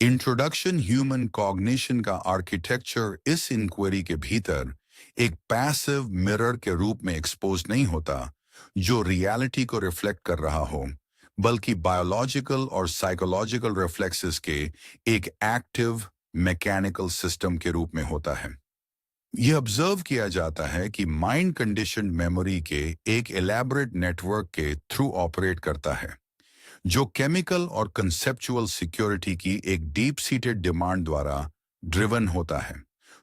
Introduction human cognition का architecture इस inquiry के भीतर एक पैसिव मिरर के रूप में एक्सपोज नहीं होता जो रियलिटी को रिफ्लेक्ट कर रहा हो, बल्कि बायोलॉजिकल और साइकोलॉजिकल रिफ्लेक्सेस के एक एक्टिव मैकेनिकल सिस्टम के रूप में होता है। यह ऑब्जर्व किया जाता है कि माइंड कंडीशनड मेमोरी के एक एलैबोरेट नेटवर्क के थ्रू ऑपरेट करता है, जो केमिकल और कंसेप्चुअल सिक्योरिटी की एक डीप सीटेड डिमांड द्वारा ड्रिवन होता है,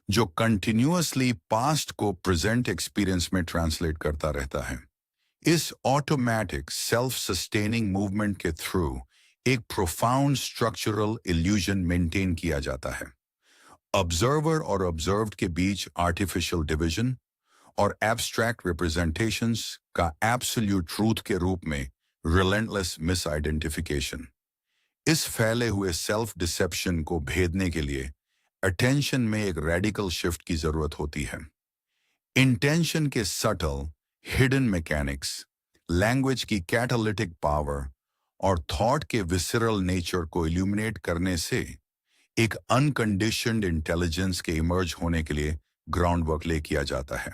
जो कंटिन्यूअसली पास्ट को प्रेजेंट एक्सपीरियंस में ट्रांसलेट करता रहता है। इस ऑटोमेटिक सेल्फ सस्टेनिंग मूवमेंट के थ्रू एक प्रोफाउंड स्ट्रक्चरल इल्यूजन मेंटेन किया जाता है। ऑब्जर्वर और ऑब्जर्व्ड के बीच आर्टिफिशियल डिवीजन और एब्स्ट्रैक्ट रिप्रेजेंटेशंस का एब्सोल्यूट ट्रूथ के रूप में रिलेंटलेस मिस आइडेंटिफिकेशन। इस फैले हुए सेल्फ डिसेप्शन को भेदने के लिए अटेंशन में एक रेडिकल शिफ्ट की जरूरत होती है। इंटेंशन के सटल हिडन मैकेनिक्स, लैंग्वेज की कैटालिटिक पावर और थॉट के विसरल नेचर को इल्यूमिनेट करने से एक अनकंडीशनड इंटेलिजेंस के इमर्ज होने के लिए ग्राउंड वर्क ले किया जाता है।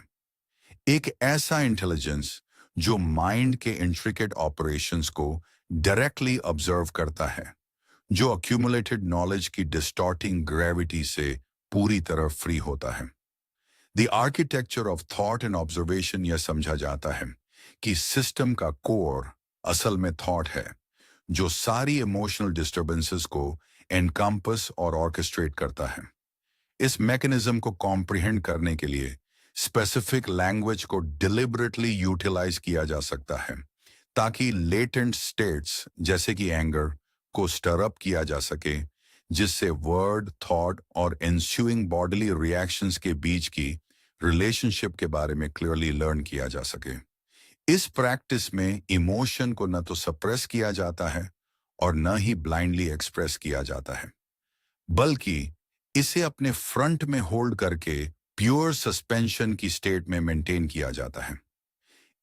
एक ऐसा इंटेलिजेंस जो माइंड के इंट्रिकेट ऑपरेशंस को डायरेक्टली ऑब्जर्व करता है, जो अक्यूमुलेटेड नॉलेज की डिस्टॉर्टिंग ग्रेविटी से पूरी तरह फ्री होता है। The architecture of thought and observation यह समझा जाता है कि सिस्टम का कोर असल में थॉट है, जो सारी इमोशनल डिस्टर्बेंसेस को एनकम्पस और ऑर्केस्ट्रेट करता है। इस मैकेनिज्म को कॉम्प्रिहेंड करने के लिए स्पेसिफिक लैंग्वेज को डिलिबरेटली यूटिलाइज किया जा सकता है, ताकि लेटेंट स्टेट्स जैसे कि एंगर को स्टरअप किया जा सके, जिससे वर्ड, थॉट और एंस्यूइंग बॉडीली रिएक्शंस के बीच की रिलेशनशिप के बारे में क्लियरली लर्न किया जा सके। इस प्रैक्टिस में इमोशन को न तो सप्रेस किया जाता है और न ही ब्लाइंडली एक्सप्रेस किया जाता है, बल्कि इसे अपने फ्रंट में होल्ड करके प्योर सस्पेंशन की स्टेट में मेंटेन किया जाता है।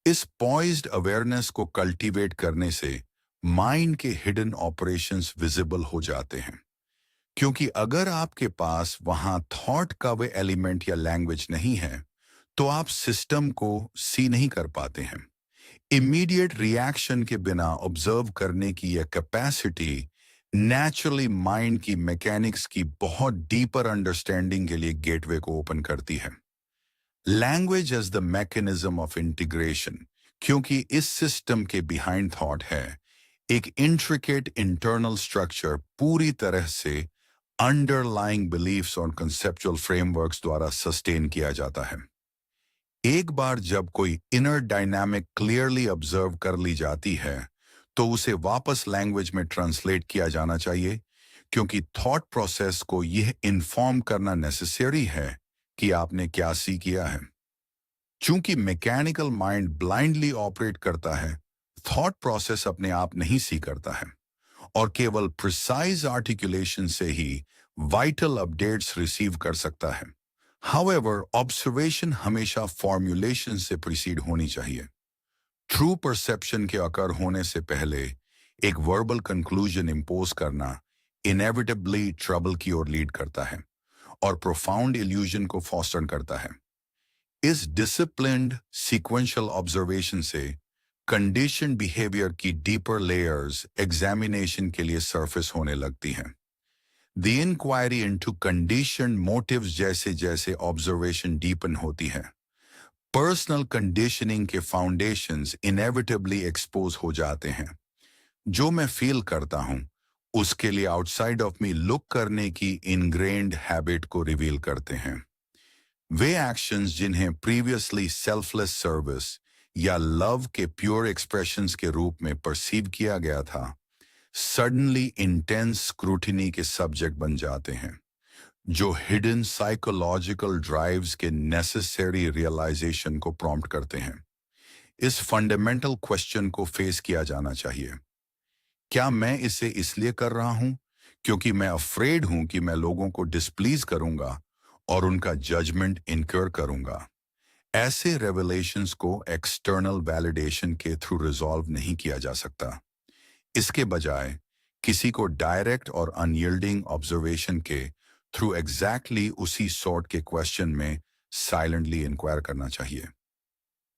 इस पॉइज्ड अवेयरनेस को कल्टीवेट करने से माइंड के हिडन ऑपरेशंस विजिबल हो जाते हैं, क्योंकि अगर आपके पास वहां थॉट का वे एलिमेंट या लैंग्वेज नहीं है, तो आप सिस्टम को सी नहीं कर पाते हैं। इमीडिएट रिएक्शन के बिना ऑब्जर्व करने की यह कैपेसिटी नेचुरली माइंड की मैकेनिक्स की बहुत डीपर अंडरस्टैंडिंग के लिए गेटवे को ओपन करती है। Language as the mechanism of integration, क्योंकि इस सिस्टम के बिहाइंड थॉट है एक इंट्रिकेट इंटरनल स्ट्रक्चर पूरी तरह से अंडरलाइंग बिलीफ्स और कंसेप्चुअल फ्रेमवर्क्स द्वारा सस्टेन किया जाता है। एक बार जब कोई इनर डायनामिक क्लियरली ऑब्जर्व कर ली जाती है, तो उसे वापस लैंग्वेज में ट्रांसलेट किया जाना चाहिए, क्योंकि थॉट प्रोसेस को यह इन्फॉर्म करना नेसेसरी है कि आपने क्या सी किया है। चूंकि मैकेनिकल माइंड ब्लाइंडली ऑपरेट करता है, थॉट प्रोसेस अपने आप नहीं सी करता है और केवल प्रिसाइज आर्टिकुलेशन से ही वाइटल अपडेट्स रिसीव कर सकता है। हाउएवर, ऑब्जर्वेशन हमेशा फॉर्मुलेशन से प्रीसीड होनी चाहिए। ट्रू परसेप्शन के अकर होने से पहले एक वर्बल कंक्लूजन इंपोज करना इनेविटेबली ट्रबल की ओर लीड करता है और प्रोफाउंड इल्यूजन को फॉस्टर करता है। इस डिसिप्लिन्ड सीक्वेंशियल ऑब्जर्वेशन से कंडीशन बिहेवियर की डीपर लेयर्स एग्जामिनेशन के लिए सरफेस होने लगती हैं। The inquiry into condition motives जैसे जैसे ऑब्जर्वेशन डीपन होती है, पर्सनल कंडीशनिंग के फाउंडेशंस इनेविटेबली एक्सपोज हो जाते हैं। जो मैं फील करता हूं, उसके लिए आउटसाइड ऑफ मी लुक करने की इनग्रेन्ड हैबिट को रिवील करते हैं। वे एक्शंस जिन्हें प्रीवियसली सेल्फलेस सर्विस या लव के प्योर एक्सप्रेशंस के रूप में परसीव किया गया था, सडनली इंटेंस स्क्रूटिनी के सब्जेक्ट बन जाते हैं, जो हिडन साइकोलॉजिकल ड्राइव्स के नेसेसरी रियलाइजेशन को प्रॉम्प्ट करते हैं। इस फंडामेंटल क्वेश्चन को फेस किया जाना चाहिए। क्या मैं इसे इसलिए कर रहा हूं क्योंकि मैं अफ्रेड हूं कि मैं लोगों को डिसप्लीज करूंगा और उनका जजमेंट इनक्योर करूंगा? ऐसे रेवलेशंस को एक्सटर्नल वैलिडेशन के थ्रू रिजॉल्व नहीं किया जा सकता। इसके बजाय किसी को डायरेक्ट और अनयील्डिंग ऑब्जर्वेशन के थ्रू एग्जैक्टली उसी सॉर्ट के क्वेश्चन में साइलेंटली इंक्वायर करना चाहिए।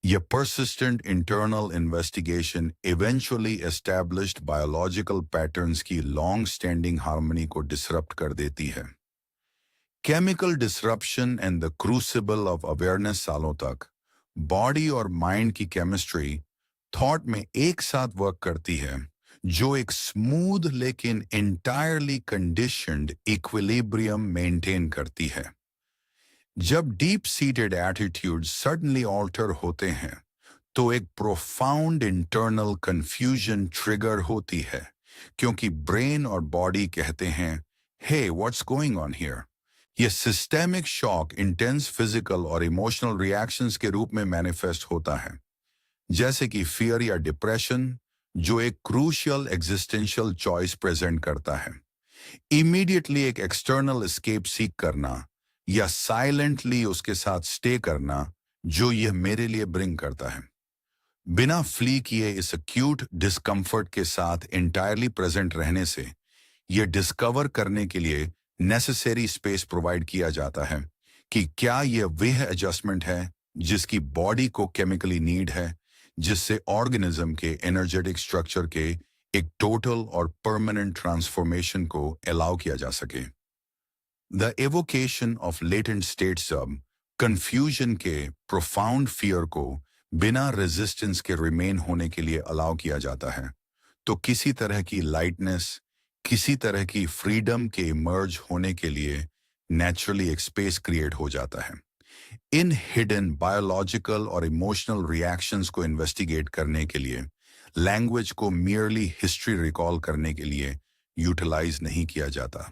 यह persistent internal investigation eventually established biological patterns की long-standing harmony को disrupt कर देती है। Chemical disruption and the crucible of awareness सालों तक बॉडी और माइंड की केमिस्ट्री थॉट में एक साथ वर्क करती है, जो एक स्मूथ लेकिन इंटायरली कंडीशनड इक्विलिब्रियम मेंटेन करती है। जब deep seated attitude suddenly alter होते हैं तो एक प्रोफाउंड इंटरनल कंफ्यूजन ट्रिगर होती है, क्योंकि ब्रेन और बॉडी कहते हैं, hey what's going on here. यह सिस्टेमिक शॉक इंटेंस फिजिकल और इमोशनल रिएक्शंस के रूप में मैनिफेस्ट होता है, जैसे कि फियर या डिप्रेशन, जो एक क्रूशियल एग्जिस्टेंशियल चॉइस प्रेजेंट करता है। इमीडिएटली एक एक्सटर्नल एस्केप सीक करना या साइलेंटली उसके साथ स्टे करना, जो यह मेरे लिए ब्रिंग करता है। बिना फ्ली किए इस एक्यूट डिस्कम्फर्ट के साथ इंटायरली प्रेजेंट रहने से यह डिस्कवर करने के लिए नेसेसरी स्पेस प्रोवाइड किया जाता है कि क्या यह वह एडजस्टमेंट है जिसकी बॉडी को केमिकली नीड है, जिससे ऑर्गेनिज्म के एनर्जेटिक स्ट्रक्चर के एक टोटल और परमानेंट ट्रांसफॉर्मेशन को अलाउ किया जा सके। The avocation of latent states अब कंफ्यूजन के प्रोफाउंड फियर को बिना रेजिस्टेंस के रिमेन होने के लिए अलाउ किया जाता है, तो किसी तरह की लाइटनेस, किसी तरह की फ्रीडम के इमर्ज होने के लिए नेचुरली एक स्पेस क्रिएट हो जाता है। इन हिडन बायोलॉजिकल और इमोशनल रिएक्शंस को इन्वेस्टिगेट करने के लिए लैंग्वेज को मियरली हिस्ट्री रिकॉल करने के लिए यूटिलाइज नहीं किया जाता,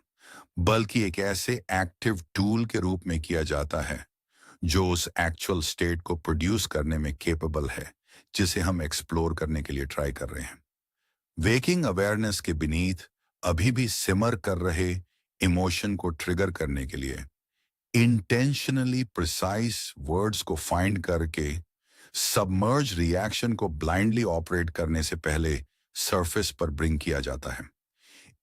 बल्कि एक ऐसे एक्टिव टूल के रूप में किया जाता है जो उस एक्चुअल स्टेट को प्रोड्यूस करने में केपेबल है, जिसे हम एक्सप्लोर करने के लिए ट्राई कर रहे हैं। वेकिंग अवेयरनेस के बीनीथ अभी भी सिमर कर रहे इमोशन को ट्रिगर करने के लिए इंटेंशनली प्रिसाइज वर्ड्स को फाइंड करके सबमर्ज रिएक्शन को ब्लाइंडली ऑपरेट करने से पहले सरफेस पर ब्रिंग किया जाता है।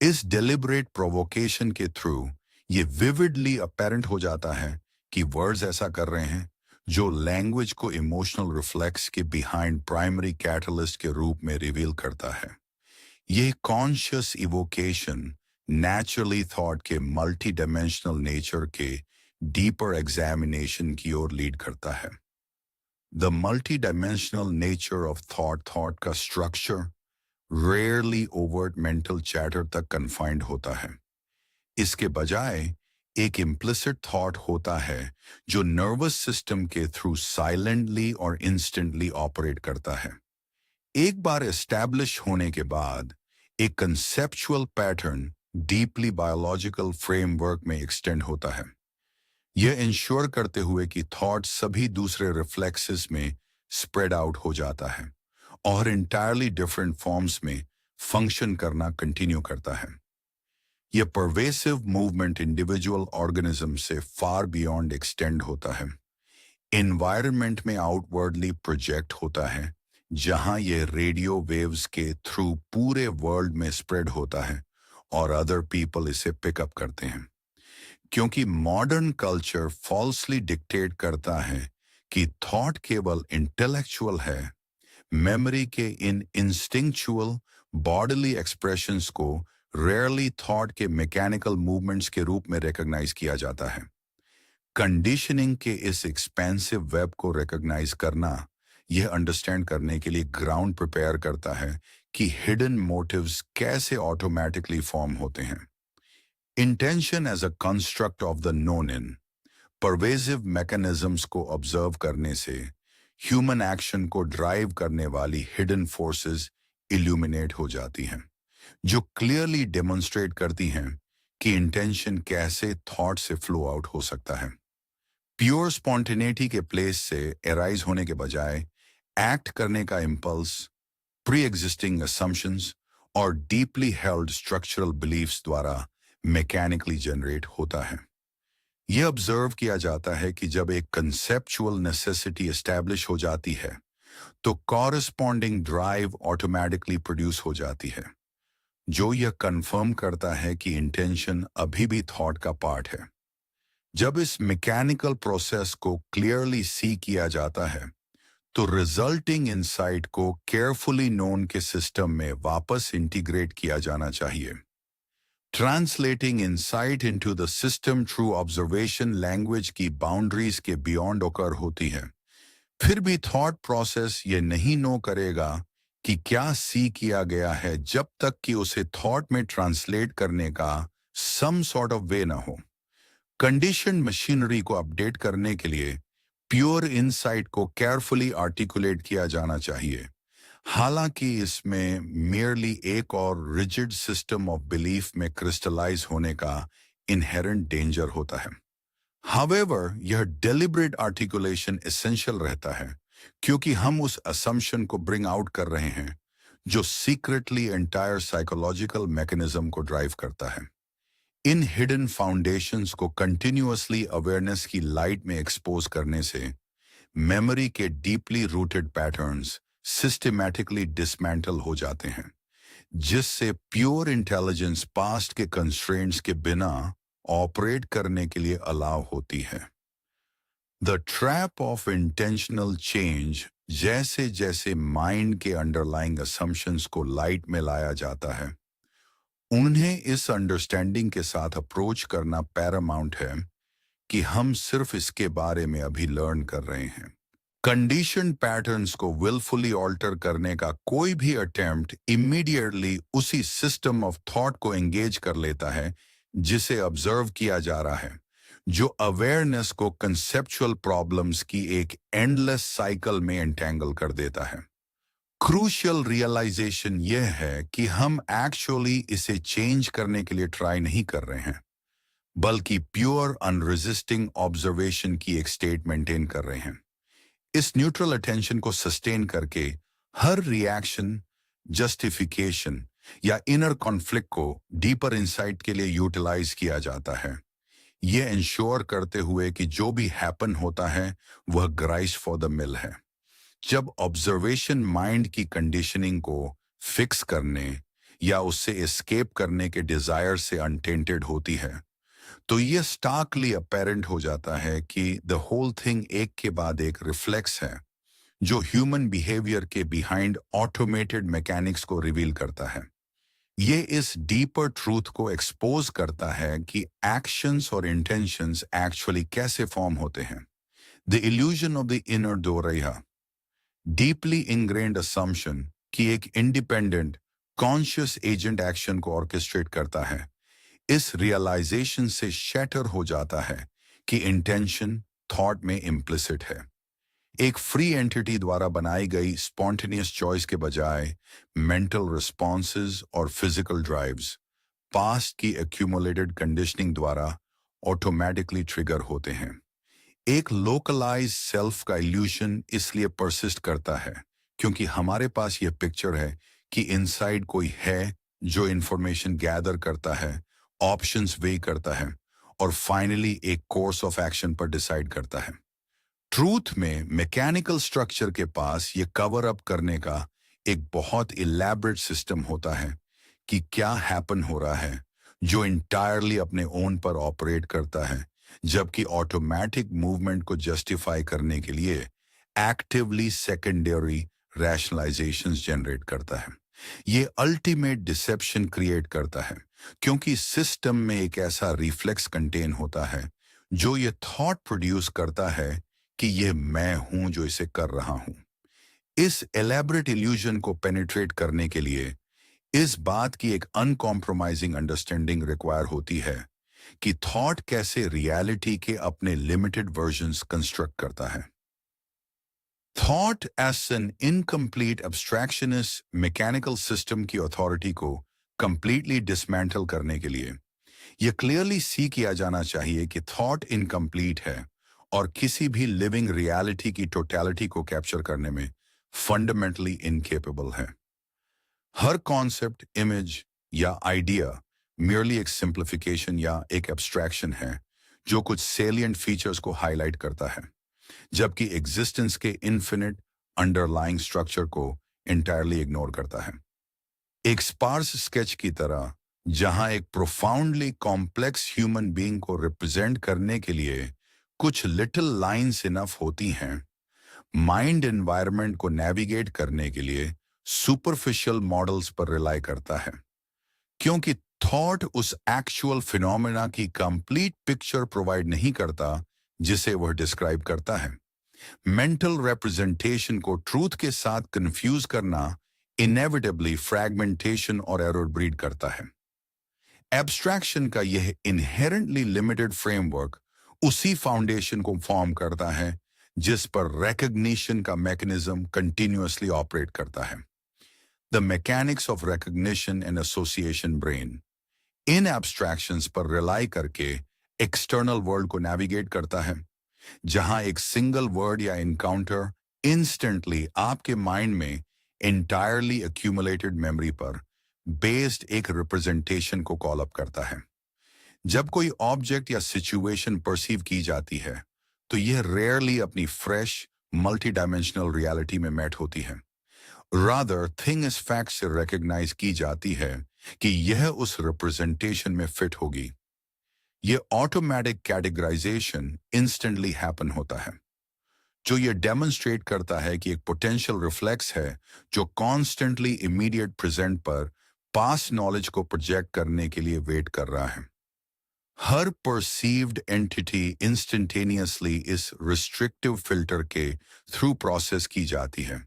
इस डेलिबरेट प्रोवोकेशन के थ्रू ये विविडली अपेरेंट हो जाता है कि वर्ड्स ऐसा कर रहे हैं जो लैंग्वेज को इमोशनल रिफ्लेक्स के बिहाइंड प्राइमरी कैटलिस्ट के रूप में रिवील करता है। ये कॉन्शियस इवोकेशन नेचुरली थॉट के मल्टी डायमेंशनल नेचर के डीपर एग्जामिनेशन की ओर लीड करता है। The multi dimensional nature of thought का structure rarely overt mental chatter तक कन्फाइंड होता है। इसके बजाय एक इम्प्लिसिट थॉट होता है जो नर्वस सिस्टम के थ्रू साइलेंटली और इंस्टेंटली ऑपरेट करता है। एक बार एस्टैब्लिश होने के बाद एक conceptual pattern deeply biological framework में एक्सटेंड होता है, यह इंश्योर करते हुए कि थॉट सभी दूसरे रिफ्लेक्सेस में स्प्रेड आउट हो जाता है और इंटायरली डिफरेंट फॉर्म्स में फंक्शन करना कंटिन्यू करता है। यह परवेसिव मूवमेंट इंडिविजुअल ऑर्गेनिज्म से फार बियॉन्ड एक्सटेंड होता है, एनवायरनमेंट में आउटवर्डली प्रोजेक्ट होता है, जहां यह रेडियो वेव्स के थ्रू पूरे वर्ल्ड में स्प्रेड होता है और अदर पीपल इसे पिकअप करते हैं। क्योंकि मॉडर्न कल्चर फॉल्सली डिक्टेट करता है कि थॉट केवल इंटेलेक्चुअल है, मेमोरी के इन इंस्टिंक्चुअल बॉडीली एक्सप्रेशंस को रेयरली थॉट के मैकेनिकल मूवमेंट्स के रूप में रिकॉग्नाइज किया जाता है। कंडीशनिंग के इस एक्सपेंसिव वेब को रिकॉग्नाइज करना यह अंडरस्टैंड करने के लिए ग्राउंड प्रिपेयर करता है कि हिडन मोटिव्स कैसे ऑटोमेटिकली फॉर्म होते हैं। Intention as a construct of the known in pervasive mechanisms को ऑब्जर्व करने से ह्यूमन एक्शन को ड्राइव करने वाली हिडन फोर्सेस इल्यूमिनेट हो जाती हैं, जो क्लियरली डेमोन्स्ट्रेट करती हैं कि इंटेंशन कैसे थॉट से फ्लो आउट हो सकता है। प्योर स्पॉन्टेनिटी के प्लेस से एराइज होने के बजाय एक्ट करने का इम्पल्स प्री एग्जिस्टिंग असम्पशंस और डीपली हेल्ड स्ट्रक्चरल बिलीफ्स द्वारा मैकेनिकली जनरेट होता है। यह ऑब्जर्व किया जाता है कि जब एक कंसेप्चुअल नेसेसिटी एस्टैब्लिश हो जाती है तो कॉरस्पॉन्डिंग ड्राइव ऑटोमेटिकली प्रोड्यूस हो जाती है। जो यह कंफर्म करता है कि इंटेंशन अभी भी थॉट का पार्ट है। जब इस मैकेनिकल प्रोसेस को क्लियरली सी किया जाता है, तो रिजल्टिंग इनसाइट को केयरफुली नोन के सिस्टम में वापस इंटीग्रेट किया जाना चाहिए। Translating insight into the system through observation language की बाउंड्रीज के बियॉन्ड ओकर होती है। फिर भी थॉट प्रोसेस ये नहीं नो करेगा कि क्या सी किया गया है जब तक कि उसे थॉट में ट्रांसलेट करने का सम सॉर्ट ऑफ वे ना हो। कंडीशन मशीनरी को अपडेट करने के लिए प्योर इनसाइट को केयरफुली आर्टिकुलेट किया जाना चाहिए। हालांकि इसमें मेयरली एक और रिजिड सिस्टम ऑफ बिलीफ में क्रिस्टलाइज होने का इनहेरेंट डेंजर होता है। हावेवर यह डेलिब्रेट आर्टिकुलेशन एसेंशियल रहता है, क्योंकि हम उस असम्पशन को ब्रिंग आउट कर रहे हैं जो सीक्रेटली एंटायर साइकोलॉजिकल मैकेनिज्म को ड्राइव करता है। इन हिडन फाउंडेशंस को कंटिन्यूअसली अवेयरनेस की लाइट में एक्सपोज करने से मेमोरी के deeply rooted patterns systematically dismantle हो जाते हैं, जिससे प्योर इंटेलिजेंस पास्ट के कंस्ट्रेंट्स के बिना ऑपरेट करने के लिए अलाउ होती है। The trap of intentional change, जैसे जैसे माइंड के अंडरलाइंग असम्पशंस को लाइट में लाया जाता है, उन्हें इस अंडरस्टैंडिंग के साथ अप्रोच करना पैरामाउंट है कि हम सिर्फ इसके बारे में अभी लर्न कर रहे हैं। कंडीशन पैटर्न्स को विलफुली ऑल्टर करने का कोई भी अटेम्प्ट इमीडिएटली उसी सिस्टम ऑफ थॉट को एंगेज कर लेता है जिसे ऑब्जर्व किया जा रहा है, जो अवेयरनेस को कंसेप्चुअल प्रॉब्लम्स की एक एंडलेस साइकिल में एंटेंगल कर देता है। क्रूशियल रियलाइजेशन यह है कि हम एक्चुअली इसे चेंज करने के लिए ट्राई नहीं कर रहे हैं, बल्कि प्योर अनरेजिस्टिंग ऑब्जर्वेशन की एक स्टेट मेंटेन कर रहे हैं। इस न्यूट्रल अटेंशन को सस्टेन करके हर रिएक्शन, जस्टिफिकेशन या इनर कॉन्फ्लिक्ट को डीपर इंसाइट के लिए यूटिलाइज किया जाता है, यह इंश्योर करते हुए कि जो भी हैपन होता है वह ग्राइस फॉर द मिल है। जब ऑब्जर्वेशन माइंड की कंडीशनिंग को फिक्स करने या उससे एस्केप करने के डिजायर से अनटेंटेड होती है, तो यह स्टार्कली अपेरेंट हो जाता है कि द होल थिंग एक के बाद एक रिफ्लेक्स है जो ह्यूमन बिहेवियर के बिहाइंड ऑटोमेटेड मैकेनिक्स को रिवील करता है। ये इस डीपर ट्रूथ को एक्सपोज करता है कि एक्शंस और इंटेंशंस एक्चुअली कैसे फॉर्म होते हैं। The illusion of the inner doer, deeply ingrained assumption कि एक इंडिपेंडेंट कॉन्शियस एजेंट एक्शन को ऑर्केस्ट्रेट करता है, इस रियलाइजेशन से शैटर हो जाता है कि इंटेंशन थॉट में इम्प्लिसिट है। एक फ्री एंटिटी द्वारा बनाई गई स्पॉन्टेनियस चॉइस के बजाय मेंटल रिस्पॉन्सेज और फिजिकल ड्राइव्स पास्ट की एक्यूमुलेटेड कंडीशनिंग द्वारा ऑटोमेटिकली ट्रिगर होते हैं। एक लोकलाइज सेल्फ का इल्यूशन इसलिए परसिस्ट करता है क्योंकि हमारे पास यह पिक्चर है कि इनसाइड कोई है जो इंफॉर्मेशन गैदर करता है, ऑप्शंस वे करता है और फाइनली एक कोर्स ऑफ एक्शन पर डिसाइड करता है। ट्रूथ में मैकेनिकल स्ट्रक्चर के पास ये कवर अप करने का एक बहुत इलैबोरेट सिस्टम होता है कि क्या हैपन हो रहा है, जो इंटायरली अपने ओन पर ऑपरेट करता है, जबकि ऑटोमेटिक मूवमेंट को जस्टिफाई करने के लिए एक्टिवली सेकेंडरी रैशनलाइजेशंस जनरेट करता है। ये अल्टीमेट डिसेप्शन क्रिएट करता है क्योंकि सिस्टम में एक ऐसा रिफ्लेक्स कंटेन होता है जो ये थॉट प्रोड्यूस करता है कि ये मैं हूं जो इसे कर रहा हूं। इस एलैबोरेट इल्यूजन को पेनिट्रेट करने के लिए इस बात की एक अनकॉम्प्रोमाइजिंग अंडरस्टैंडिंग रिक्वायर होती है कि थॉट कैसे रियलिटी के अपने लिमिटेड वर्जन्स कंस्ट्रक्ट करता है। Thought as an incomplete abstractionist mechanical system की अथॉरिटी को कंप्लीटली डिसमेंटल करने के लिए यह क्लियरली सी किया जाना चाहिए कि थॉट इनकम्प्लीट है और किसी भी लिविंग रियलिटी की टोटलिटी को कैप्चर करने में फंडामेंटली इनकेपेबल है। हर कॉन्सेप्ट, इमेज या आइडिया merely एक सिंप्लिफिकेशन या एक एब्स्ट्रैक्शन है जो कुछ सेलिएंट फीचर्स को हाईलाइट करता है, जबकि एग्जिस्टेंस के इन्फिनिट अंडरलाइंग स्ट्रक्चर को इंटायरली इग्नोर करता है। एक स्पार्स स्केच की तरह, जहां एक प्रोफाउंडली कॉम्प्लेक्स ह्यूमन बीइंग को रिप्रेजेंट करने के लिए कुछ लिटिल लाइंस इनफ होती हैं। माइंड एनवायरनमेंट को नेविगेट करने के लिए सुपरफिशियल मॉडल्स पर रिलाई करता है, क्योंकि थॉट उस एक्चुअल फिनोमेना की कंप्लीट पिक्चर प्रोवाइड नहीं करता जिसे वह डिस्क्राइब करता है। मेंटल रिप्रेजेंटेशन को ट्रूथ के साथ कंफ्यूज करना इनेविटेबली फ्रैगमेंटेशन और एरर ब्रीड करता है। एब्स्ट्रैक्शन का यह इनहेरेंटली लिमिटेड फ्रेमवर्क उसी फाउंडेशन को फॉर्म करता है जिस पर रिकग्निशन का मैकेनिज्म कंटिन्यूअसली ऑपरेट करता है। The mechanics of recognition and association brain in abstractions पर रिलाई करके एक्सटर्नल वर्ल्ड को नेविगेट करता है, जहां एक सिंगल वर्ड या इनकाउंटर इंस्टेंटली आपके माइंड में एंटायरली एक्यूमुलेटेड मेमोरी पर बेस्ड एक रिप्रेजेंटेशन को कॉल अप करता है। जब कोई ऑब्जेक्ट या सिचुएशन परसीव की जाती है, तो यह रेयरली अपनी फ्रेश मल्टी डायमेंशनल रियलिटी में मैट होती है। रादर थिंग इस फैक्ट से रिकग्नाइज की जाती है कि यह उस रिप्रेजेंटेशन में फिट होगी। यह ऑटोमेटिक कैटेगराइजेशन इंस्टेंटली हैपन होता है, जो यह डेमोन्स्ट्रेट करता है कि एक पोटेंशियल रिफ्लेक्स है जो कॉन्स्टेंटली इमीडिएट प्रेजेंट पर पास्ट नॉलेज को प्रोजेक्ट करने के लिए वेट कर रहा है। हर परसीव्ड एंटिटी इंस्टेंटेनियसली इस रिस्ट्रिक्टिव फिल्टर के थ्रू प्रोसेस की जाती है,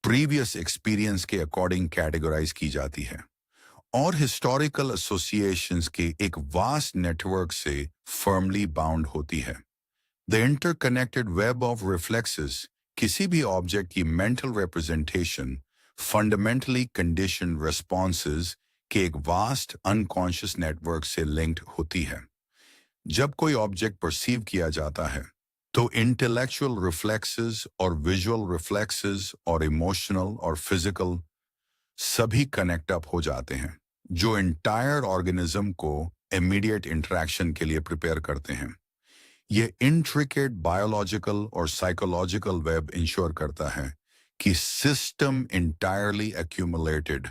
प्रीवियस एक्सपीरियंस के अकॉर्डिंग कैटेगराइज की जाती है और हिस्टोरिकल एसोसिएशंस के एक वास्ट नेटवर्क से फर्मली बाउंड होती है। The interconnected web of reflexes किसी भी ऑब्जेक्ट की mental representation fundamentally condition responses के एक वास्ट अनकॉन्शियस नेटवर्क से लिंक्ड होती है। जब कोई ऑब्जेक्ट परसीव किया जाता है, तो इंटेलेक्चुअल रिफ्लेक्सेस और विजुअल रिफ्लेक्सेस और इमोशनल और फिजिकल सभी कनेक्ट अप हो जाते हैं, जो एंटायर ऑर्गेनिज्म को इमीडिएट इंटरेक्शन के लिए प्रिपेयर करते हैं। यह इंट्रिकेट बायोलॉजिकल और साइकोलॉजिकल वेब इंश्योर करता है कि system entirely accumulated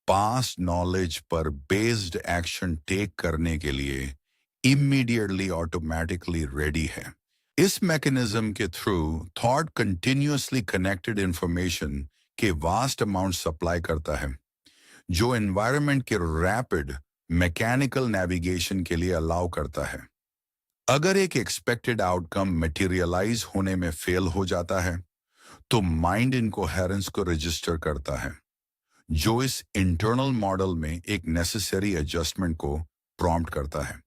past knowledge पर बेस्ड एक्शन टेक करने के लिए इमीडिएटली ऑटोमेटिकली रेडी है। इस मैकेनिज्म के through thought continuously connected information के वास्ट अमाउंट सप्लाई करता है, जो एनवायरनमेंट के रैपिड मैकेनिकल नेविगेशन के लिए अलाउ करता है। अगर एक एक्सपेक्टेड आउटकम मटेरियलाइज होने में फेल हो जाता है, तो माइंड इनकोहेरेंस को रजिस्टर करता है, जो इस इंटरनल मॉडल में एक नेसेसरी एडजस्टमेंट को प्रॉम्प्ट करता है।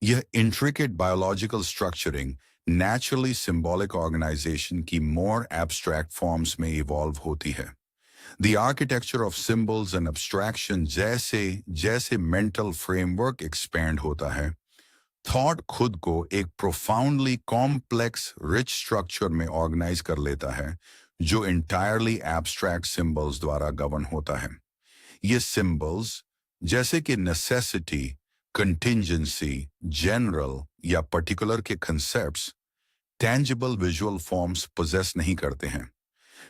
यह intricate biological structuring naturally symbolic organization की मोर एब्स्ट्रैक्ट फॉर्म्स में इवॉल्व होती है। The architecture of symbols and abstraction जैसे जैसे मेंटल फ्रेमवर्क एक्सपैंड होता है, थॉट खुद को एक प्रोफाउंडली कॉम्प्लेक्स रिच स्ट्रक्चर में ऑर्गेनाइज कर लेता है, जो इंटायरली एब्स्ट्रैक्ट सिंबल्स द्वारा गवर्न होता है। ये सिंबल्स जैसे कि नेसेसिटी, कंटिंजेंसी, जनरल या पर्टिकुलर के concepts tangible visual forms possess नहीं करते हैं,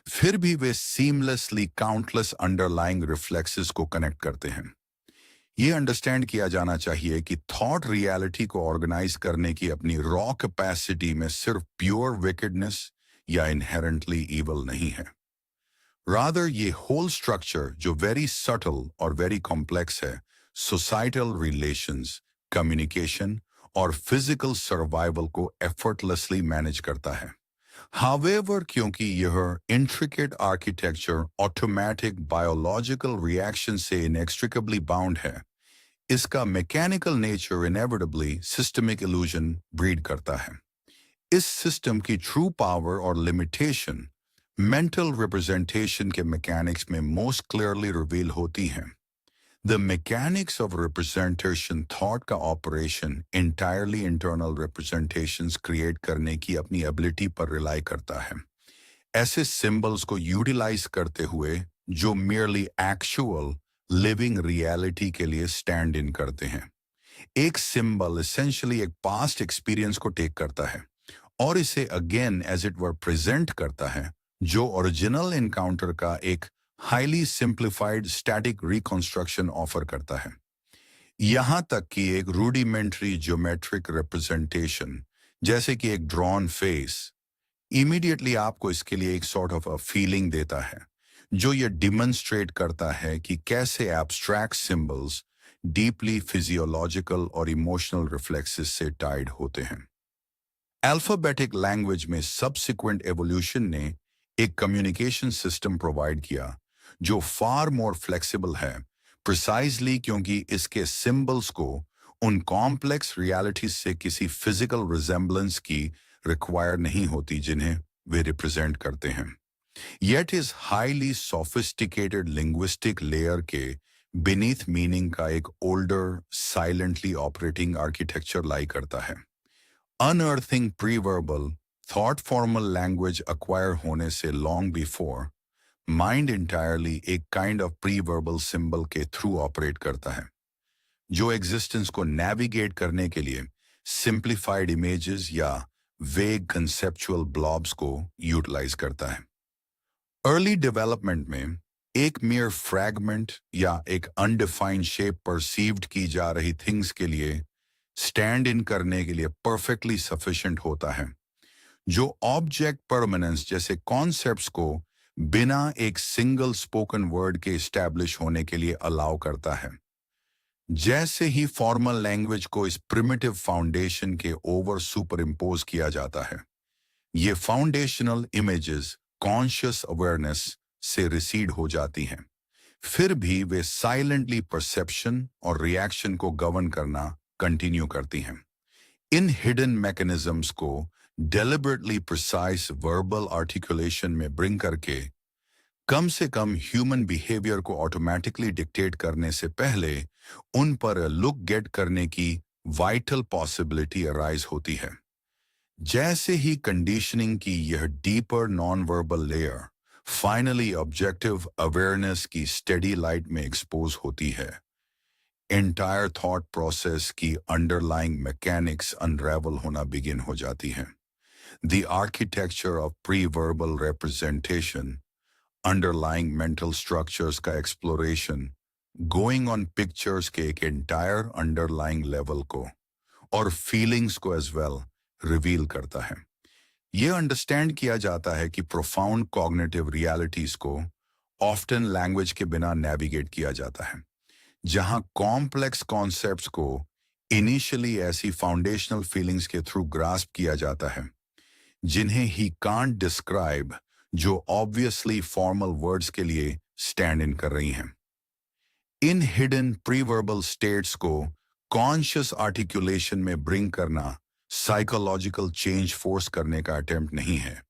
फिर भी वे सीमलेसली काउंटलेस अंडरलाइंग रिफ्लेक्सेस को कनेक्ट करते हैं। ये अंडरस्टैंड किया जाना चाहिए कि थॉट रियलिटी को ऑर्गेनाइज करने की अपनी रॉ कैपेसिटी में सिर्फ प्योर विकेडनेस या इनहेरेंटली इवल नहीं है। रादर ये होल स्ट्रक्चर जो वेरी सटल और वेरी कॉम्प्लेक्स है, सोसाइटल रिलेशंस, कम्युनिकेशन और फिजिकल सर्वाइवल को एफर्टलेसली मैनेज करता है। However, क्योंकि यह intricate architecture automatic biological reaction से inextricably bound है, इसका mechanical nature inevitably systemic illusion breed करता है। इस system की true power और limitation mental representation के mechanics में most clearly reveal होती हैं। The mechanics of representation thought का operation entirely internal representations create करने की अपनी ability पर rely करता है। ऐसे symbols को utilize करते हुए जो merely actual living reality के लिए stand in करते हैं। एक symbol essentially एक past experience को take करता है और इसे again as it were present करता है, जो original encounter का एक highly simplified static reconstruction offer करता है। यहां तक कि एक रूडिमेंट्री ज्योमेट्रिक रिप्रेजेंटेशन जैसे कि एक ड्रॉन फेस इमीडिएटली आपको इसके लिए एक सॉर्ट ऑफ अ फीलिंग देता है, जो ये डिमॉन्स्ट्रेट करता है कि कैसे एब्स्ट्रैक्ट सिंबल्स डीपली फिजियोलॉजिकल और इमोशनल रिफ्लेक्सेस से टाइड होते हैं। अल्फाबेटिक लैंग्वेज में सब्सिक्वेंट एवोल्यूशन ने एक कम्युनिकेशन सिस्टम प्रोवाइड किया जो फार मोर फ्लेक्सिबल है, प्रिसाइजली क्योंकि इसके सिंबल्स को उन कॉम्प्लेक्स रियलिटीज से किसी फिजिकल रिजेंबलेंस की रिक्वायर नहीं होती जिन्हें वे रिप्रेजेंट करते हैं। येट इस हाईली सोफिस्टिकेटेड लिंग्विस्टिक लेयर के बीनीथ मीनिंग का एक older silently operating architecture lie करता है। Unearthing pre-verbal thought formal language acquire होने से लॉन्ग बिफोर माइंड इंटायरली एक काइंड ऑफ प्री-वर्बल सिंबल के थ्रू ऑपरेट करता है, जो एग्जिस्टेंस को नेविगेट करने के लिए सिंप्लीफाइड इमेजेस या वेग कंसेप्चुअल ब्लॉब्स को यूटिलाइज करता है। अर्ली डेवलपमेंट में एक मियर फ्रैगमेंट या एक अनडिफाइंड शेप परसीव्ड की जा रही थिंग्स के लिए स्टैंड इन करने के लिए परफेक्टली सफिशिएंट होता है, जो ऑब्जेक्ट परमानेंस जैसे कॉन्सेप्ट्स को बिना एक सिंगल स्पोकन वर्ड के इस्टेब्लिश होने के लिए अलाउ करता है। जैसे ही फॉर्मल लैंग्वेज को इस प्रिमिटिव फाउंडेशन के ओवर सुपर इम्पोज किया जाता है, ये फाउंडेशनल इमेजेस कॉन्शियस अवेयरनेस से रिसीड हो जाती हैं, फिर भी वे साइलेंटली परसेप्शन और रिएक्शन को गवर्न करना कंटिन्यू करती हैं। इन हिडन मैकेनिज्म्स को डेलिबरेटली प्रिसाइज वर्बल आर्टिकुलेशन में ब्रिंग करके कम से कम ह्यूमन बिहेवियर को ऑटोमेटिकली डिक्टेट करने से पहले उन पर लुक गेट करने की वाइटल पॉसिबिलिटी अराइज होती है। जैसे ही कंडीशनिंग की यह deeper non verbal layer finally objective awareness की स्टेडी लाइट में एक्सपोज होती है, एंटायर थॉट प्रोसेस की अंडरलाइंग मैकेनिक्स अनरेवल होना बिगिन हो जाती है। The architecture of pre verbal representation, underlying mental structures का एक्सप्लोरेशन, गोइंग ऑन पिक्चर्स के एक एंटायर अंडरलाइंग लेवल को और फीलिंग्स को एज वेल रिवील करता है। यह अंडरस्टैंड किया जाता है कि प्रोफाउंड कॉग्निटिव रियलिटीज को ऑफ्टन लैंग्वेज के बिना नेविगेट किया जाता है, जहां कॉम्प्लेक्स कॉन्सेप्ट्स को इनिशियली ऐसी फाउंडेशनल फीलिंग्स के थ्रू ग्रास्प किया जाता है जिन्हें ही कांट डिस्क्राइब, जो ऑब्वियसली फॉर्मल वर्ड्स के लिए स्टैंड इन कर रही हैं। इन हिडन प्री-वर्बल स्टेट्स को कॉन्शियस आर्टिकुलेशन में ब्रिंग करना साइकोलॉजिकल चेंज फोर्स करने का अटेम्प्ट नहीं है,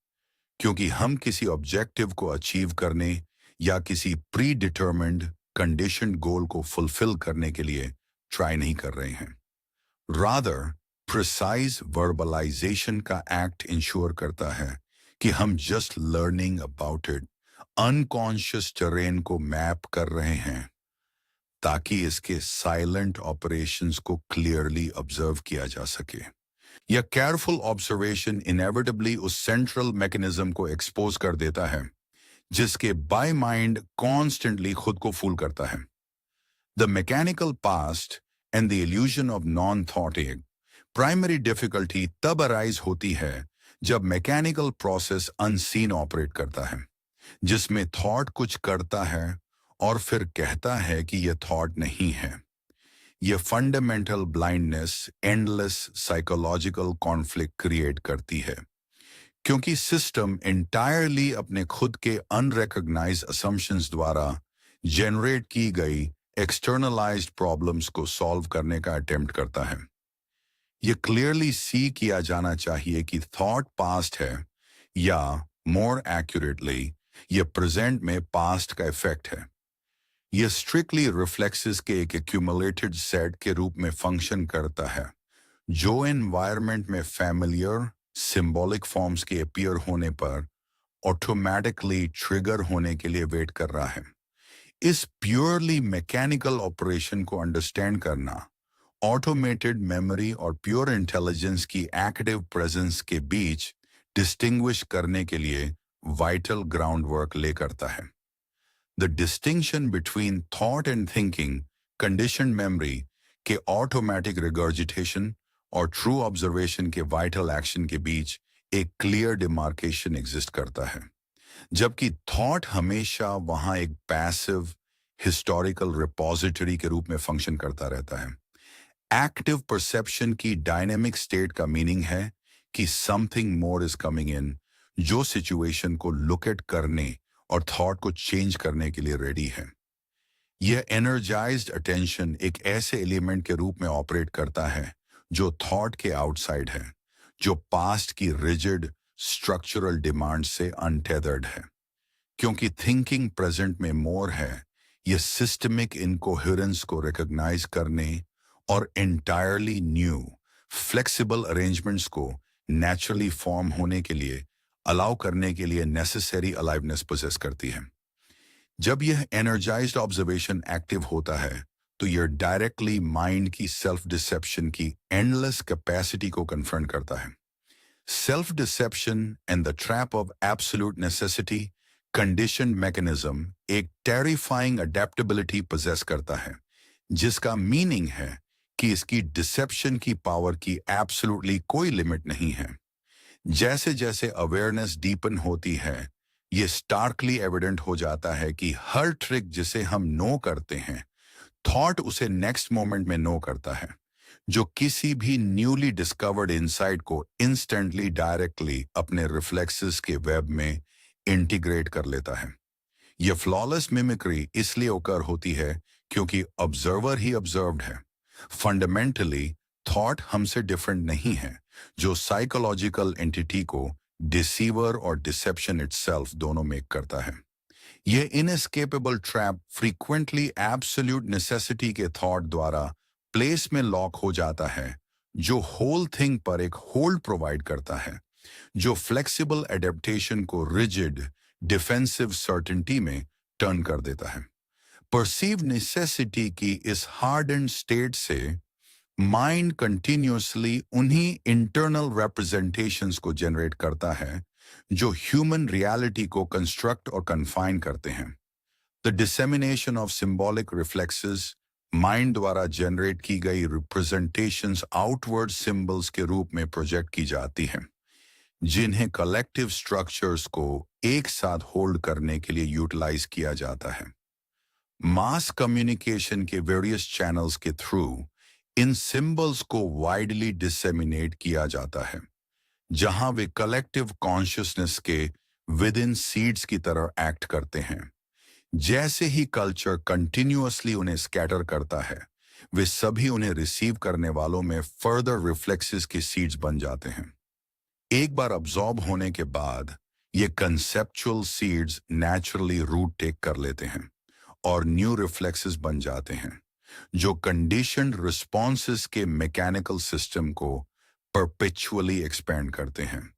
क्योंकि हम किसी ऑब्जेक्टिव को अचीव करने या किसी प्री डिटर्मिन्ड कंडीशनड गोल को फुलफिल करने के लिए ट्राई नहीं कर रहे हैं। रादर प्रिसाइज वर्बलाइजेशन का एक्ट इंश्योर करता है कि हम just learning about it, unconscious terrain को मैप कर रहे हैं ताकि इसके साइलेंट ऑपरेशंस को क्लियरली ऑब्जर्व किया जा सके। यह केयरफुल ऑब्जर्वेशन इनेविटेबली उस सेंट्रल मैकेनिज्म को एक्सपोज कर देता है जिसके बाय माइंड कॉन्स्टेंटली खुद को फूल करता है। The mechanical past and the illusion of non thoughting primary difficulty तब अराइज होती है जब मैकेनिकल प्रोसेस अनसीन ऑपरेट करता है, जिसमें थॉट कुछ करता है और फिर कहता है कि यह थॉट नहीं है। यह fundamental blindness endless psychological conflict create करती है, क्योंकि सिस्टम एंटायरली अपने खुद के अनरिकॉग्नाइज्ड असम्पशंस द्वारा जनरेट की गई एक्सटर्नलाइज्ड प्रॉब्लम्स को सॉल्व करने का अटेम्प्ट करता है। यह क्लियरली सी किया जाना चाहिए कि थॉट पास्ट है, या मोर एक्यूरेटली यह प्रेजेंट में पास्ट का इफेक्ट है। यह स्ट्रिक्टली रिफ्लेक्सेस के एक एक्यूमुलेटेड सेट के रूप में फंक्शन करता है, जो एनवायरनमेंट में फैमिलियर सिंबॉलिक फॉर्म्स के अपीयर होने पर ऑटोमेटिकली ट्रिगर होने के लिए वेट कर रहा है। इस प्योरली मैकेनिकल ऑपरेशन को अंडरस्टैंड करना ऑटोमेटेड मेमोरी और प्योर इंटेलिजेंस की एक्टिव प्रेजेंस के बीच डिस्टिंग्विश करने के लिए वाइटल ग्राउंड वर्क ले करता है। The distinction between thought and thinking, conditioned memory के ऑटोमेटिक रिगर्जिटेशन और ट्रू ऑब्जर्वेशन के वाइटल एक्शन के बीच एक क्लियर डिमार्केशन एग्जिस्ट करता है। जबकि थॉट हमेशा वहां एक पैसिव हिस्टोरिकल रिपोजिटरी के रूप में फंक्शन करता रहता है। एक्टिव परसेप्शन की डायनेमिक स्टेट का मीनिंग है कि something more is coming in, जो सिचुएशन को लुक एट करने और थॉट को चेंज करने के लिए रेडी है। यह एनर्जाइज्ड अटेंशन एक ऐसे एलिमेंट के रूप में ऑपरेट करता है जो थॉट के आउटसाइड है, जो पास्ट की रिजिड स्ट्रक्चरल डिमांड से अनटेदर्ड है। क्योंकि थिंकिंग प्रेजेंट में मोर है, यह सिस्टमिक इनकोहेरेंस को रिकॉग्नाइज करने और एंटायरली न्यू फ्लेक्सिबल अरेंजमेंट्स को नेचुरली फॉर्म होने के लिए अलाउ करने के लिए नेसेसरी अलाइवनेस पोजेस करती है। जब यह एनर्जाइज्ड ऑब्जर्वेशन एक्टिव होता है तो यह डायरेक्टली माइंड की सेल्फ डिसेप्शन की एंडलेस कैपेसिटी को कन्फ्रंट करता है। Self dissipation and the trap of absolute necessity conditioned mechanism एक टेरिफाइंग अडेप्टेबिलिटी पोजेस करता है, जिसका मीनिंग है कि इसकी डिसेप्शन की पावर की एब्सोल्युटली कोई लिमिट नहीं है। जैसे जैसे अवेयरनेस डीपन होती है, ये स्टार्कली एविडेंट हो जाता है कि हर ट्रिक जिसे हम नो करते हैं, थॉट उसे नेक्स्ट मोमेंट में नो करता है, जो किसी भी न्यूली डिस्कवर्ड इनसाइट को इंस्टेंटली डायरेक्टली अपने रिफ्लेक्सेस के वेब में इंटीग्रेट कर लेता है। यह फ्लॉलेस मिमिक्री इसलिए ओकर होती है क्योंकि ऑब्जर्वर ही ऑब्जर्व्ड है। फंडामेंटली थॉट हमसे डिफरेंट नहीं है, जो साइकोलॉजिकल एंटिटी को डिसीवर और डिसेप्शन इटसेल्फ दोनों मेक करता है। यह inescapable trap frequently absolute necessity के थॉट द्वारा प्लेस में लॉक हो जाता है, जो होल थिंग पर एक होल्ड प्रोवाइड करता है, जो फ्लेक्सिबल एडेप्टेशन को रिजिड डिफेंसिव सर्टेनिटी में टर्न कर देता है। परसीव नेसेसिटी की इस हार्ड एंड स्टेट से माइंड कंटिन्यूसली उन्हीं इंटरनल रिप्रेजेंटेशंस को जनरेट करता है जो ह्यूमन रियलिटी को कंस्ट्रक्ट और कन्फाइन करते हैं। The dissemination of symbolic reflexes mind द्वारा जनरेट की गई रिप्रेजेंटेशंस आउटवर्ड सिंबल्स के रूप में प्रोजेक्ट की जाती हैं, जिन्हें कलेक्टिव स्ट्रक्चर्स को एक साथ होल्ड करने के लिए यूटिलाइज किया जाता है। मास कम्युनिकेशन के वेरियस चैनल्स के थ्रू इन सिंबल्स को वाइडली डिसेमिनेट किया जाता है, जहां वे कलेक्टिव कॉन्शियसनेस के विद इन सीड्स की तरह एक्ट करते हैं। जैसे ही कल्चर कंटिन्यूअसली उन्हें स्कैटर करता है, वे सभी उन्हें रिसीव करने वालों में फर्दर रिफ्लेक्सेस के सीड्स बन जाते हैं। एक बार अब्जॉर्ब होने के बाद ये conceptual seeds naturally root take कर लेते हैं और न्यू रिफ्लेक्सेस बन जाते हैं, जो कंडीशनड रिस्पॉन्सेस के मैकेनिकल सिस्टम को परपेचुअली एक्सपेंड करते हैं।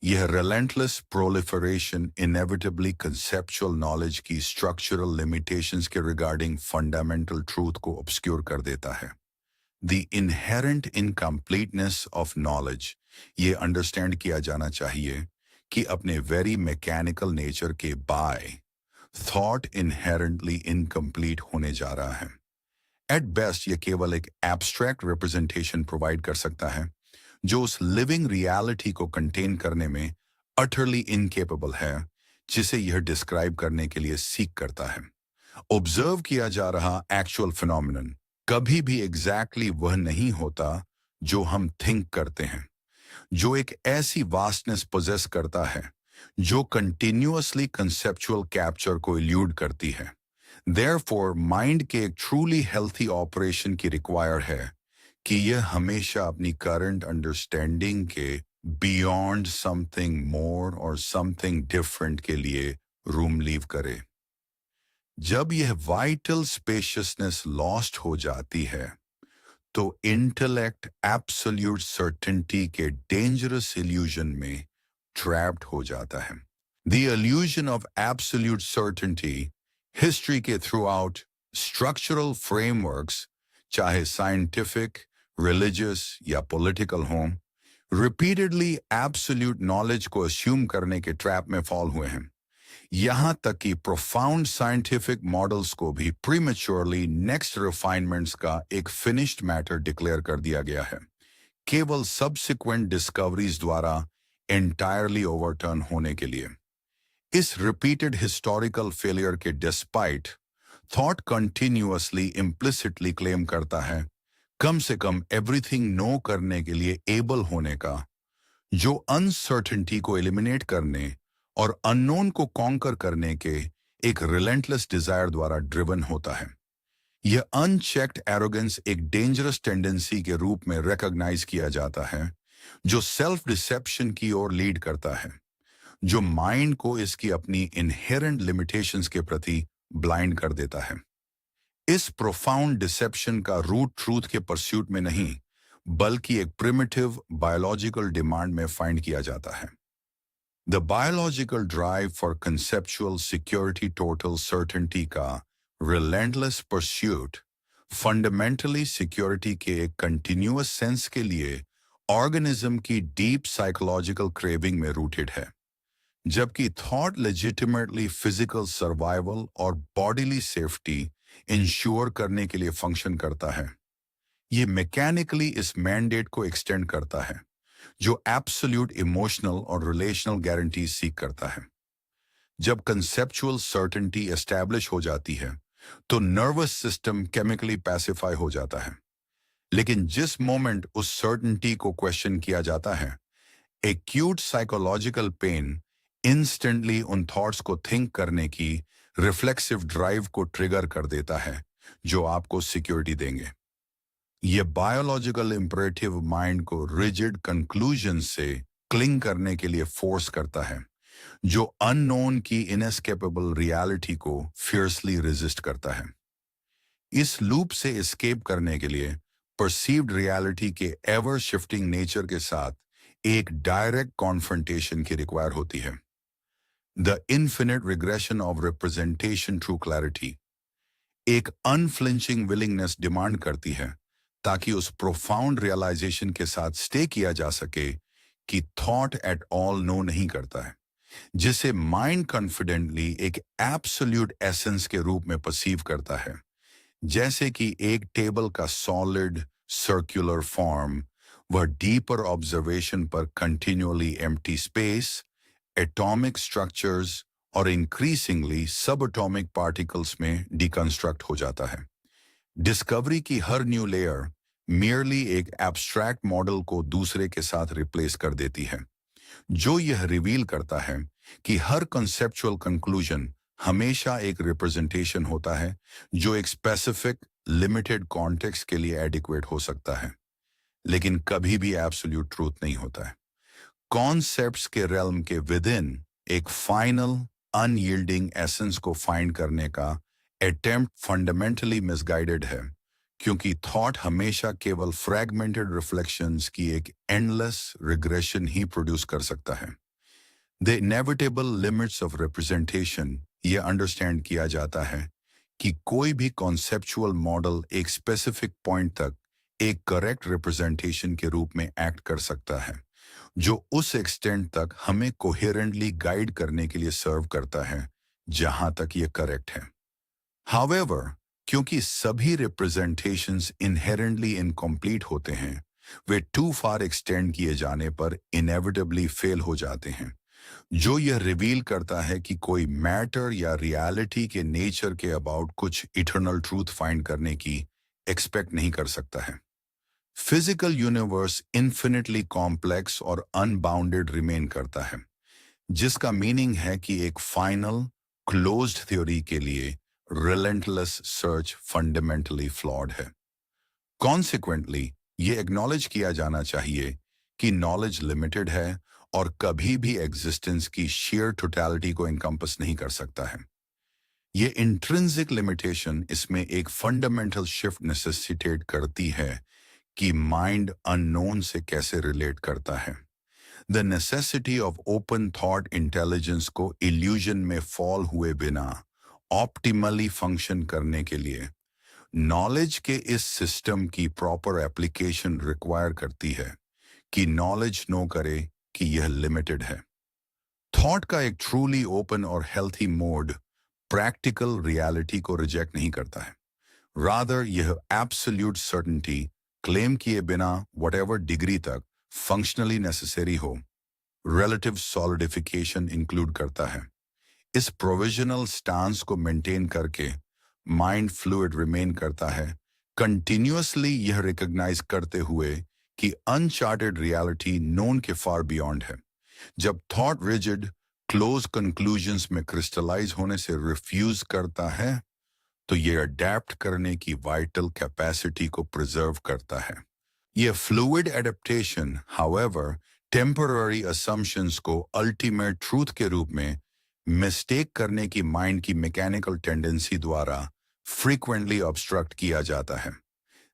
यह रिलेंटलेस प्रोलिफरेशन इनेविटेबली कंसेप्चुअल नॉलेज की स्ट्रक्चरल लिमिटेशंस के रिगार्डिंग फंडामेंटल ट्रूथ को ऑब्स्क्योर कर देता है। The inherent incompleteness of knowledge ये अंडरस्टैंड किया जाना चाहिए कि अपने वेरी मैकेनिकल नेचर के बाय थॉट इनहेरेंटली इनकम्प्लीट होने जा रहा है। एट बेस्ट यह केवल एक एब्स्ट्रैक्ट रिप्रेजेंटेशन प्रोवाइड कर सकता है, जो उस लिविंग रियलिटी को कंटेन करने में अटरली इनकेपेबल है, जिसे यह डिस्क्राइब करने के लिए सीक करता है। ऑब्जर्व किया जा रहा एक्चुअल फिनोमिनन कभी भी एग्जैक्टली वह नहीं होता जो हम थिंक करते हैं, जो एक ऐसी वास्टनेस पोजेस करता है जो कंटिन्यूअसली कंसेप्चुअल कैप्चर को इल्यूड करती है। देयरफॉर माइंड के एक ट्रूली हेल्थी ऑपरेशन की रिक्वायर है कि यह हमेशा अपनी करंट अंडरस्टैंडिंग के बियॉन्ड समथिंग मोर और समथिंग डिफरेंट के लिए रूम लीव करे। जब यह वाइटल स्पेशियसनेस लॉस्ट हो जाती है, तो इंटेलेक्ट एब्सोल्यूट सर्टेनिटी के डेंजरस इल्यूजन में ट्रैप्ड हो जाता है। The illusion of absolute certainty history के थ्रू आउट स्ट्रक्चरल फ्रेमवर्क्स, चाहे साइंटिफिक, रिलीजियस या पॉलिटिकल हों, रिपीटेडली एब्सोल्यूट नॉलेज को अस्यूम करने के ट्रैप में फॉल हुए हैं। यहां तक कि प्रोफाउंड साइंटिफिक मॉडल्स को भी प्रीमेच्योरली नेक्स्ट रिफाइनमेंट्स का एक फिनिश्ड मैटर डिक्लेयर कर दिया गया है, केवल सब्सिक्वेंट डिस्कवरीज द्वारा एंटायरली ओवरटर्न होने के लिए। इस रिपीटेड हिस्टोरिकल फेलियर के despite thought continuously implicitly claim करता है कम से कम एवरीथिंग नो करने के लिए एबल होने का, जो अनसर्टेनिटी को एलिमिनेट करने और अननोन को कॉन्कर करने के एक रिलेंटलेस डिजायर द्वारा ड्रिवन होता है। यह अनचेक्ड एरोगेंस एक डेंजरस टेंडेंसी के रूप में रिकॉग्नाइज किया जाता है, जो सेल्फ डिसेप्शन की ओर लीड करता है, जो माइंड को इसकी अपनी इनहेरेंट लिमिटेशंस के प्रति ब्लाइंड कर देता है। इस प्रोफाउंड डिसेप्शन का रूट ट्रूथ के परस्यूट में नहीं, बल्कि एक प्रिमिटिव बायोलॉजिकल डिमांड में फाइंड किया जाता है। The biological drive for conceptual security total certainty का रिलेंटलेस परस्यूट फंडामेंटली सिक्योरिटी के एक कंटिन्यूअस सेंस के लिए ऑर्गेनिज्म की डीप साइकोलॉजिकल क्रेविंग में रूटेड है, जबकि थॉट लेजिटिमेटली फिजिकल सर्वाइवल और बॉडीली सेफ्टी इंश्योर करने के लिए फंक्शन करता है। ये मैकेनिकली इस मैंडेट को एक्सटेंड करता है, जो एब्सोल्यूट इमोशनल और रिलेशनल गारंटीज सीख करता है। जब कंसेप्चुअल सर्टेनिटी एस्टैब्लिश हो जाती है, तो नर्वस सिस्टम केमिकली पैसिफाई हो जाता है। लेकिन जिस मोमेंट उस सर्टेनिटी को क्वेश्चन किया जाता है, एक्यूट साइकोलॉजिकल पेन इंस्टेंटली उन थॉट्स को थिंक करने की रिफ्लेक्सिव ड्राइव को ट्रिगर कर देता है, जो आपको सिक्योरिटी देंगे। यह बायोलॉजिकल इंपरेटिव माइंड को रिजिड कंक्लूजन से क्लिंग करने के लिए फोर्स करता है, जो अननोन की इनएस्केपेबल रियलिटी को फियर्सली रेजिस्ट करता है। इस लूप से एस्केप करने के लिए परसीव्ड रियलिटी के एवर शिफ्टिंग नेचर के साथ एक डायरेक्ट कॉन्फ्रंटेशन की रिक्वायर होती है। The infinite regression of representation through clarity एक अनफ्लिंचिंग विलिंगनेस डिमांड करती है, ताकि उस प्रोफाउंड रियलाइजेशन के साथ स्टे किया जा सके कि थॉट एट ऑल नो नहीं करता है, जिसे माइंड कॉन्फिडेंटली एक एब्सोल्यूट एसेंस के रूप में परसीव करता है, जैसे कि एक टेबल का सॉलिड सर्कुलर फॉर्म वह डीपर ऑब्जर्वेशन पर continually empty space, atomic structures और इंक्रीजिंगली सब एटॉमिक पार्टिकल्स में डिकंस्ट्रक्ट हो जाता है। डिस्कवरी की हर न्यू लेयर मियरली एक एब्स्ट्रैक्ट मॉडल को दूसरे के साथ रिप्लेस कर देती है, जो यह रिवील करता है कि हर कंसेप्चुअल कंक्लूजन हमेशा एक रिप्रेजेंटेशन होता है, जो एक स्पेसिफिक लिमिटेड कॉन्टेक्स्ट के लिए एडिक्वेट हो सकता है, लेकिन कभी भी एब्सोल्यूट ट्रूथ नहीं होता है। कॉन्सेप्ट्स के रेल्म के विद इन एक फाइनल अनयील्डिंग एसेंस को फाइंड करने का अटेम्प्ट फंडामेंटली मिसगाइडेड है, क्योंकि थॉट हमेशा केवल फ्रैगमेंटेड रिफ्लेक्शंस की एक एंडलेस रिग्रेशन ही प्रोड्यूस कर सकता है। The inevitable limits of representation यह अंडरस्टैंड किया जाता है कि कोई भी कॉन्सेप्चुअल मॉडल एक स्पेसिफिक पॉइंट तक एक करेक्ट रिप्रेजेंटेशन के रूप में एक्ट कर सकता है, जो उस एक्सटेंट तक हमें कोहेरेंटली गाइड करने के लिए सर्व करता है, जहां तक यह करेक्ट है। हाउएवर, क्योंकि सभी रिप्रेजेंटेशंस इनहेरेंटली इनकम्प्लीट होते हैं, वे टू फार एक्सटेंड किए जाने पर इनेविटेबली फेल हो जाते हैं, जो यह रिवील करता है कि कोई मैटर या रियलिटी के नेचर के अबाउट कुछ इटर्नल ट्रूथ फाइंड करने की एक्सपेक्ट नहीं कर सकता है। फिजिकल यूनिवर्स इन्फिनिटली कॉम्प्लेक्स और अनबाउंडेड रिमेन करता है, जिसका मीनिंग है कि एक फाइनल क्लोज्ड थ्योरी के लिए relentless search fundamentally flawed है। Consequently, ये एक्नॉलेज किया जाना चाहिए कि नॉलेज लिमिटेड है और कभी भी एग्जिस्टेंस की शेयर टोटलिटी को इनकम्पस नहीं कर सकता है। ये इंट्रिंसिक लिमिटेशन इसमें एक फंडामेंटल शिफ्ट नेसेसिटेट करती है कि माइंड अननोन से कैसे रिलेट करता है। The necessity of open thought intelligence को इल्यूजन में फॉल हुए बिना ऑप्टिमली फंक्शन करने के लिए नॉलेज के इस सिस्टम की प्रॉपर एप्लीकेशन रिक्वायर करती है कि नॉलेज नो करे कि यह लिमिटेड है। थॉट का एक ट्रूली ओपन और हेल्थी मोड प्रैक्टिकल रियलिटी को रिजेक्ट नहीं करता है। रादर यह एब्सोल्यूट सर्टेनिटी क्लेम किए बिना व्हाटएवर डिग्री तक फंक्शनली नेसेसरी हो रिलेटिव सॉलिडिफिकेशन इंक्लूड करता है। इस प्रोविजनल स्टांस को मेंटेन करके माइंड फ्लूइड रिमेन करता है, कंटिन्यूअसली यह रिकॉग्नाइज करते हुए कि अनचार्टेड रियलिटी नोन के फार बियॉन्ड है। जब थॉट रिजिड क्लोज कंक्लूजन्स में क्रिस्टलाइज होने से रिफ्यूज करता है, तो ये अडेप्ट करने की वाइटल कैपेसिटी को प्रिजर्व करता है। यह fluid adaptation however temporary assumptions को अल्टीमेट ट्रूथ के रूप में मिस्टेक करने की माइंड की मैकेनिकल टेंडेंसी द्वारा फ्रीक्वेंटली ऑब्स्ट्रक्ट किया जाता है।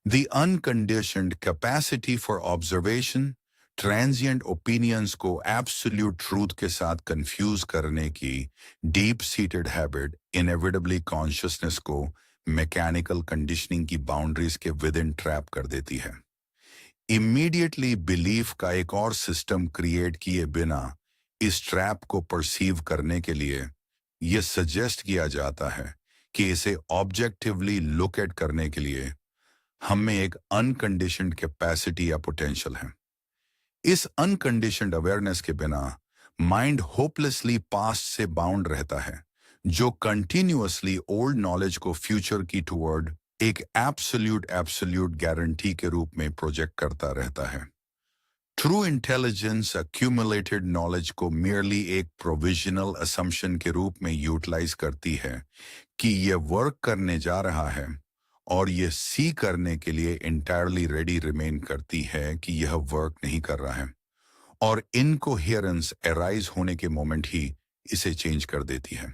The unconditioned capacity for observation transient opinions को एब्सोल्यूट ट्रूथ के साथ कंफ्यूज करने की deep seated habit inevitably consciousness को मैकेनिकल कंडीशनिंग की बाउंड्रीज के विद इन ट्रैप कर देती है। इमीडिएटली बिलीफ का एक और सिस्टम क्रिएट किए बिना इस ट्रैप को परसीव करने के लिए यह सजेस्ट किया जाता है कि इसे ऑब्जेक्टिवली लुक एट करने के लिए हम में एक अनकंडीशनड कैपेसिटी या पोटेंशियल है। इस अनकंडीशनड अवेयरनेस के बिना माइंड होपलेसली पास्ट से बाउंड रहता है, जो कंटिन्यूअसली ओल्ड नॉलेज को फ्यूचर की टुवर्ड एक एब्सोल्यूट गारंटी के रूप में प्रोजेक्ट करता रहता है। ट्रू इंटेलिजेंस अक्यूमुलेटेड नॉलेज को मियरली एक प्रोविजनल असम्पशन के रूप में यूटिलाइज करती है कि यह वर्क करने जा रहा है, और यह सी करने के लिए इंटायरली रेडी रिमेन करती है कि यह वर्क नहीं कर रहा है, और इनकोहेरेंस अराइज होने के मोमेंट ही इसे चेंज कर देती है।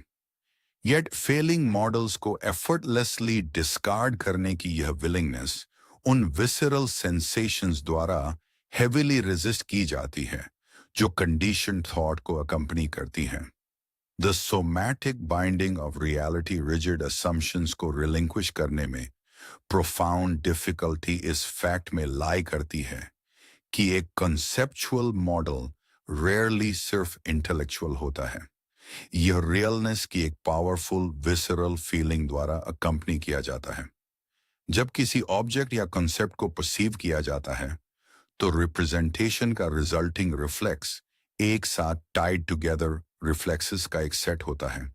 येट फेलिंग मॉडल्स को एफर्टलेसली डिस्कार्ड करने की यह विलिंगनेस उन विसरल सेंसेशंस द्वारा हेविली रेजिस्ट की जाती है जो कंडीशनड थॉट को अकंपनी करती हैं। The somatic binding of reality rigid assumptions को रिलिंक्विश करने में प्रोफाउंड डिफिकल्टी इस फैक्ट में लाई करती है कि एक कंसेप्चुअल मॉडल रेयरली सिर्फ इंटेलेक्चुअल होता है। यह रियलनेस की एक पावरफुल विसरल फीलिंग द्वारा अकंपनी किया जाता है। जब किसी ऑब्जेक्ट या कॉन्सेप्ट को परसीव किया जाता है, तो रिप्रेजेंटेशन का रिजल्टिंग रिफ्लेक्स एक साथ टाइड टुगेदर रिफ्लेक्सेस का एक सेट होता है,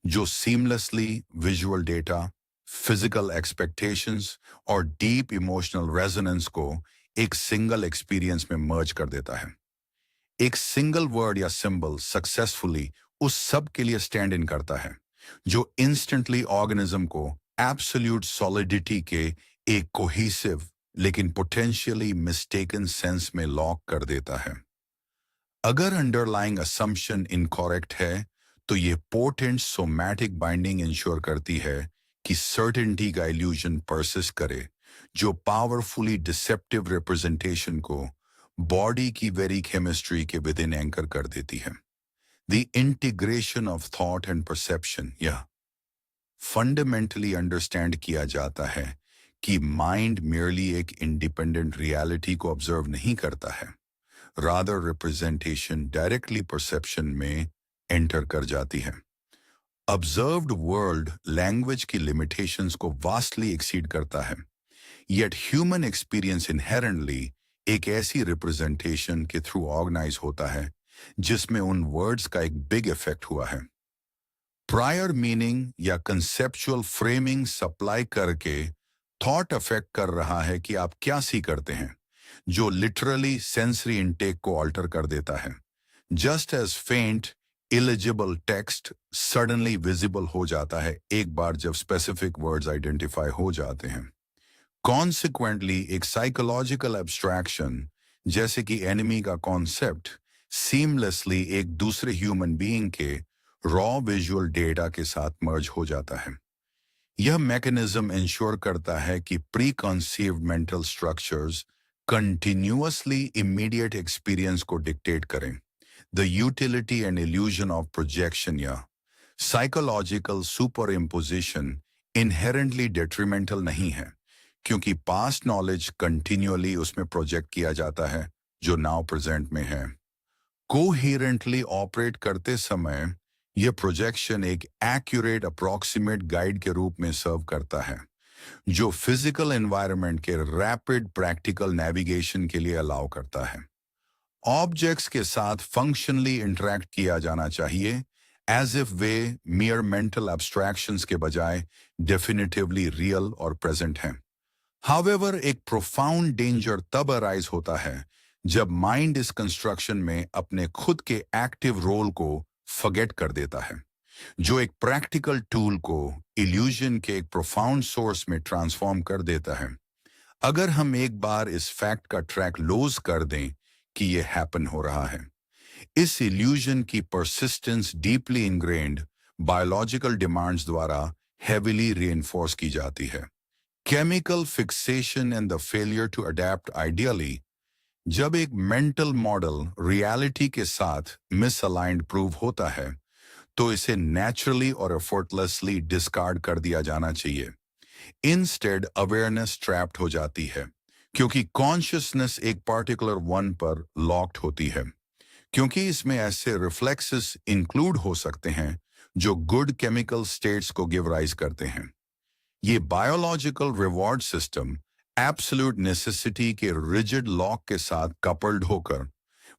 जो seamlessly visual data, physical expectations और डीप इमोशनल रेजोनेंस को एक सिंगल एक्सपीरियंस में मर्ज कर देता है। एक सिंगल वर्ड या सिंबल सक्सेसफुली उस सब के लिए स्टैंड इन करता है, जो इंस्टेंटली ऑर्गेनिज्म को एब्सोल्यूट सॉलिडिटी के एक कोहेसिव लेकिन पोटेंशियली मिस्टेकन सेंस में लॉक कर देता है। अगर अंडरलाइंग असम्पशन इनकरेक्ट है, तो ये पोटेंट सोमैटिक बाइंडिंग इंश्योर करती है कि सर्टेनिटी का इल्यूजन परसिस्ट करे, जो पावरफुली डिसेप्टिव रिप्रेजेंटेशन को बॉडी की वेरी केमिस्ट्री के विद इन एंकर कर देती है। The integration of thought and perception यह फंडामेंटली अंडरस्टैंड किया जाता है कि माइंड merely एक इंडिपेंडेंट रियलिटी को ऑब्जर्व नहीं करता है, रादर रिप्रेजेंटेशन डायरेक्टली परसेप्शन में एंटर कर जाती है। ऑब्जर्व्ड वर्ल्ड लैंग्वेज की लिमिटेशंस को वास्टली एक्सीड करता है, येट ह्यूमन एक्सपीरियंस इनहेरेंटली एक ऐसी रिप्रेजेंटेशन के थ्रू ऑर्गेनाइज होता है जिसमें उन वर्ड्स का एक बिग इफेक्ट हुआ है। प्रायर मीनिंग या कंसेप्चुअल फ्रेमिंग सप्लाई करके थॉट अफेक्ट कर रहा है कि आप क्या सी करते हैं, जो लिटरली सेंसरी इनटेक को ऑल्टर कर देता है। जस्ट एज फेंट इलिजिबल टेक्स्ट सडनली विजिबल हो जाता है एक बार जब स्पेसिफिक वर्ड्स आइडेंटिफाई हो जाते हैं। कॉन्सिक्वेंटली एक साइकोलॉजिकल एब्स्ट्रैक्शन जैसे कि एनिमी का कॉन्सेप्ट सीमलेसली एक दूसरे ह्यूमन बीइंग के रॉ विजुअल डेटा के साथ मर्ज हो जाता है। यह मैकेनिज्म इंश्योर करता है कि preconceived mental structures continuously immediate experience को डिक्टेट करें। The utility and illusion of projection या psychological superimposition inherently detrimental नहीं है, क्योंकि पास्ट नॉलेज कंटिन्यूअली उसमें प्रोजेक्ट किया जाता है जो नाउ प्रेजेंट में है। कोहेरेंटली ऑपरेट करते समय यह प्रोजेक्शन एक एक्यूरेट अप्रॉक्सीमेट गाइड के रूप में सर्व करता है, जो फिजिकल एनवायरनमेंट के रैपिड प्रैक्टिकल नेविगेशन के लिए अलाउ करता है। ऑब्जेक्ट्स के साथ फंक्शनली इंटरैक्ट किया जाना चाहिए, एज इफ वे मियर मेंटल एब्स्ट्रैक्शंस के बजाय डेफिनेटिवली रियल और प्रेजेंट हैं। हावेवर एक प्रोफाउंड डेंजर तब अराइज होता है जब माइंड इस कंस्ट्रक्शन में अपने खुद के एक्टिव रोल को फॉरगेट कर देता है, जो एक प्रैक्टिकल टूल को इल्यूजन के एक प्रोफाउंड सोर्स में ट्रांसफॉर्म कर देता है। अगर हम एक बार इस फैक्ट का ट्रैक लूज कर दें कि यह हैपन हो रहा है, इस इल्यूजन की persistence deeply ingrained biological demands द्वारा हेविली रीइंफोर्स की जाती है। Chemical fixation and the failure to adapt ideally, जब एक मेंटल मॉडल रियलिटी के साथ मिसअलाइंड प्रूव होता है, तो इसे नेचुरली और एफर्टलेसली डिस्कार्ड कर दिया जाना चाहिए। इंस्टेड अवेयरनेस ट्रैप्ड हो जाती है, क्योंकि कॉन्शियसनेस एक पार्टिकुलर वन पर लॉक्ड होती है, क्योंकि इसमें ऐसे रिफ्लेक्सेस इंक्लूड हो सकते हैं जो गुड केमिकल स्टेट्स को गिव राइज करते हैं। ये biological reward system absolute necessity के रिजिड लॉक के साथ कपल्ड होकर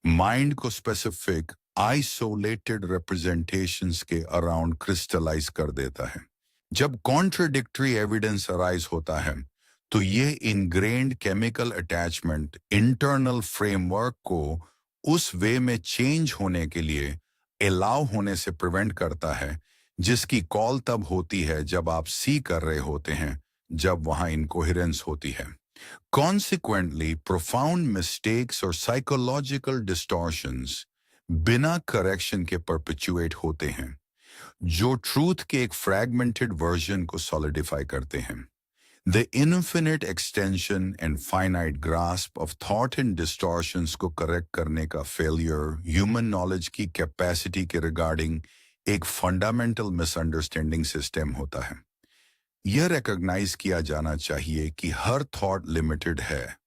माइंड को स्पेसिफिक आइसोलेटेड रिप्रेजेंटेशंस के अराउंड क्रिस्टलाइज कर देता है। जब कॉन्ट्रडिक्टरी एविडेंस अराइज होता है, तो यह ingrained chemical attachment internal framework को उस वे में चेंज होने के लिए अलाउ होने से प्रिवेंट करता है, जिसकी कॉल तब होती है जब आप सी कर रहे होते हैं, जब वहां इनकोहेरेंस होती है। कॉन्सिक्वेंटली प्रोफाउंड मिस्टेक्स और साइकोलॉजिकल डिस्टॉर्शंस बिना करेक्शन के परपेचुएट होते हैं, जो ट्रूथ के एक फ्रैगमेंटेड वर्जन को सॉलिडिफाई करते हैं। The infinite extension and finite grasp of thought and distortions को करेक्ट करने का फेलियर ह्यूमन नॉलेज की कैपेसिटी के रिगार्डिंग एक फंडामेंटल मिसअंडरस्टैंडिंग सिस्टम होता है। यह रिकॉग्नाइज किया जाना चाहिए कि हर थॉट लिमिटेड है,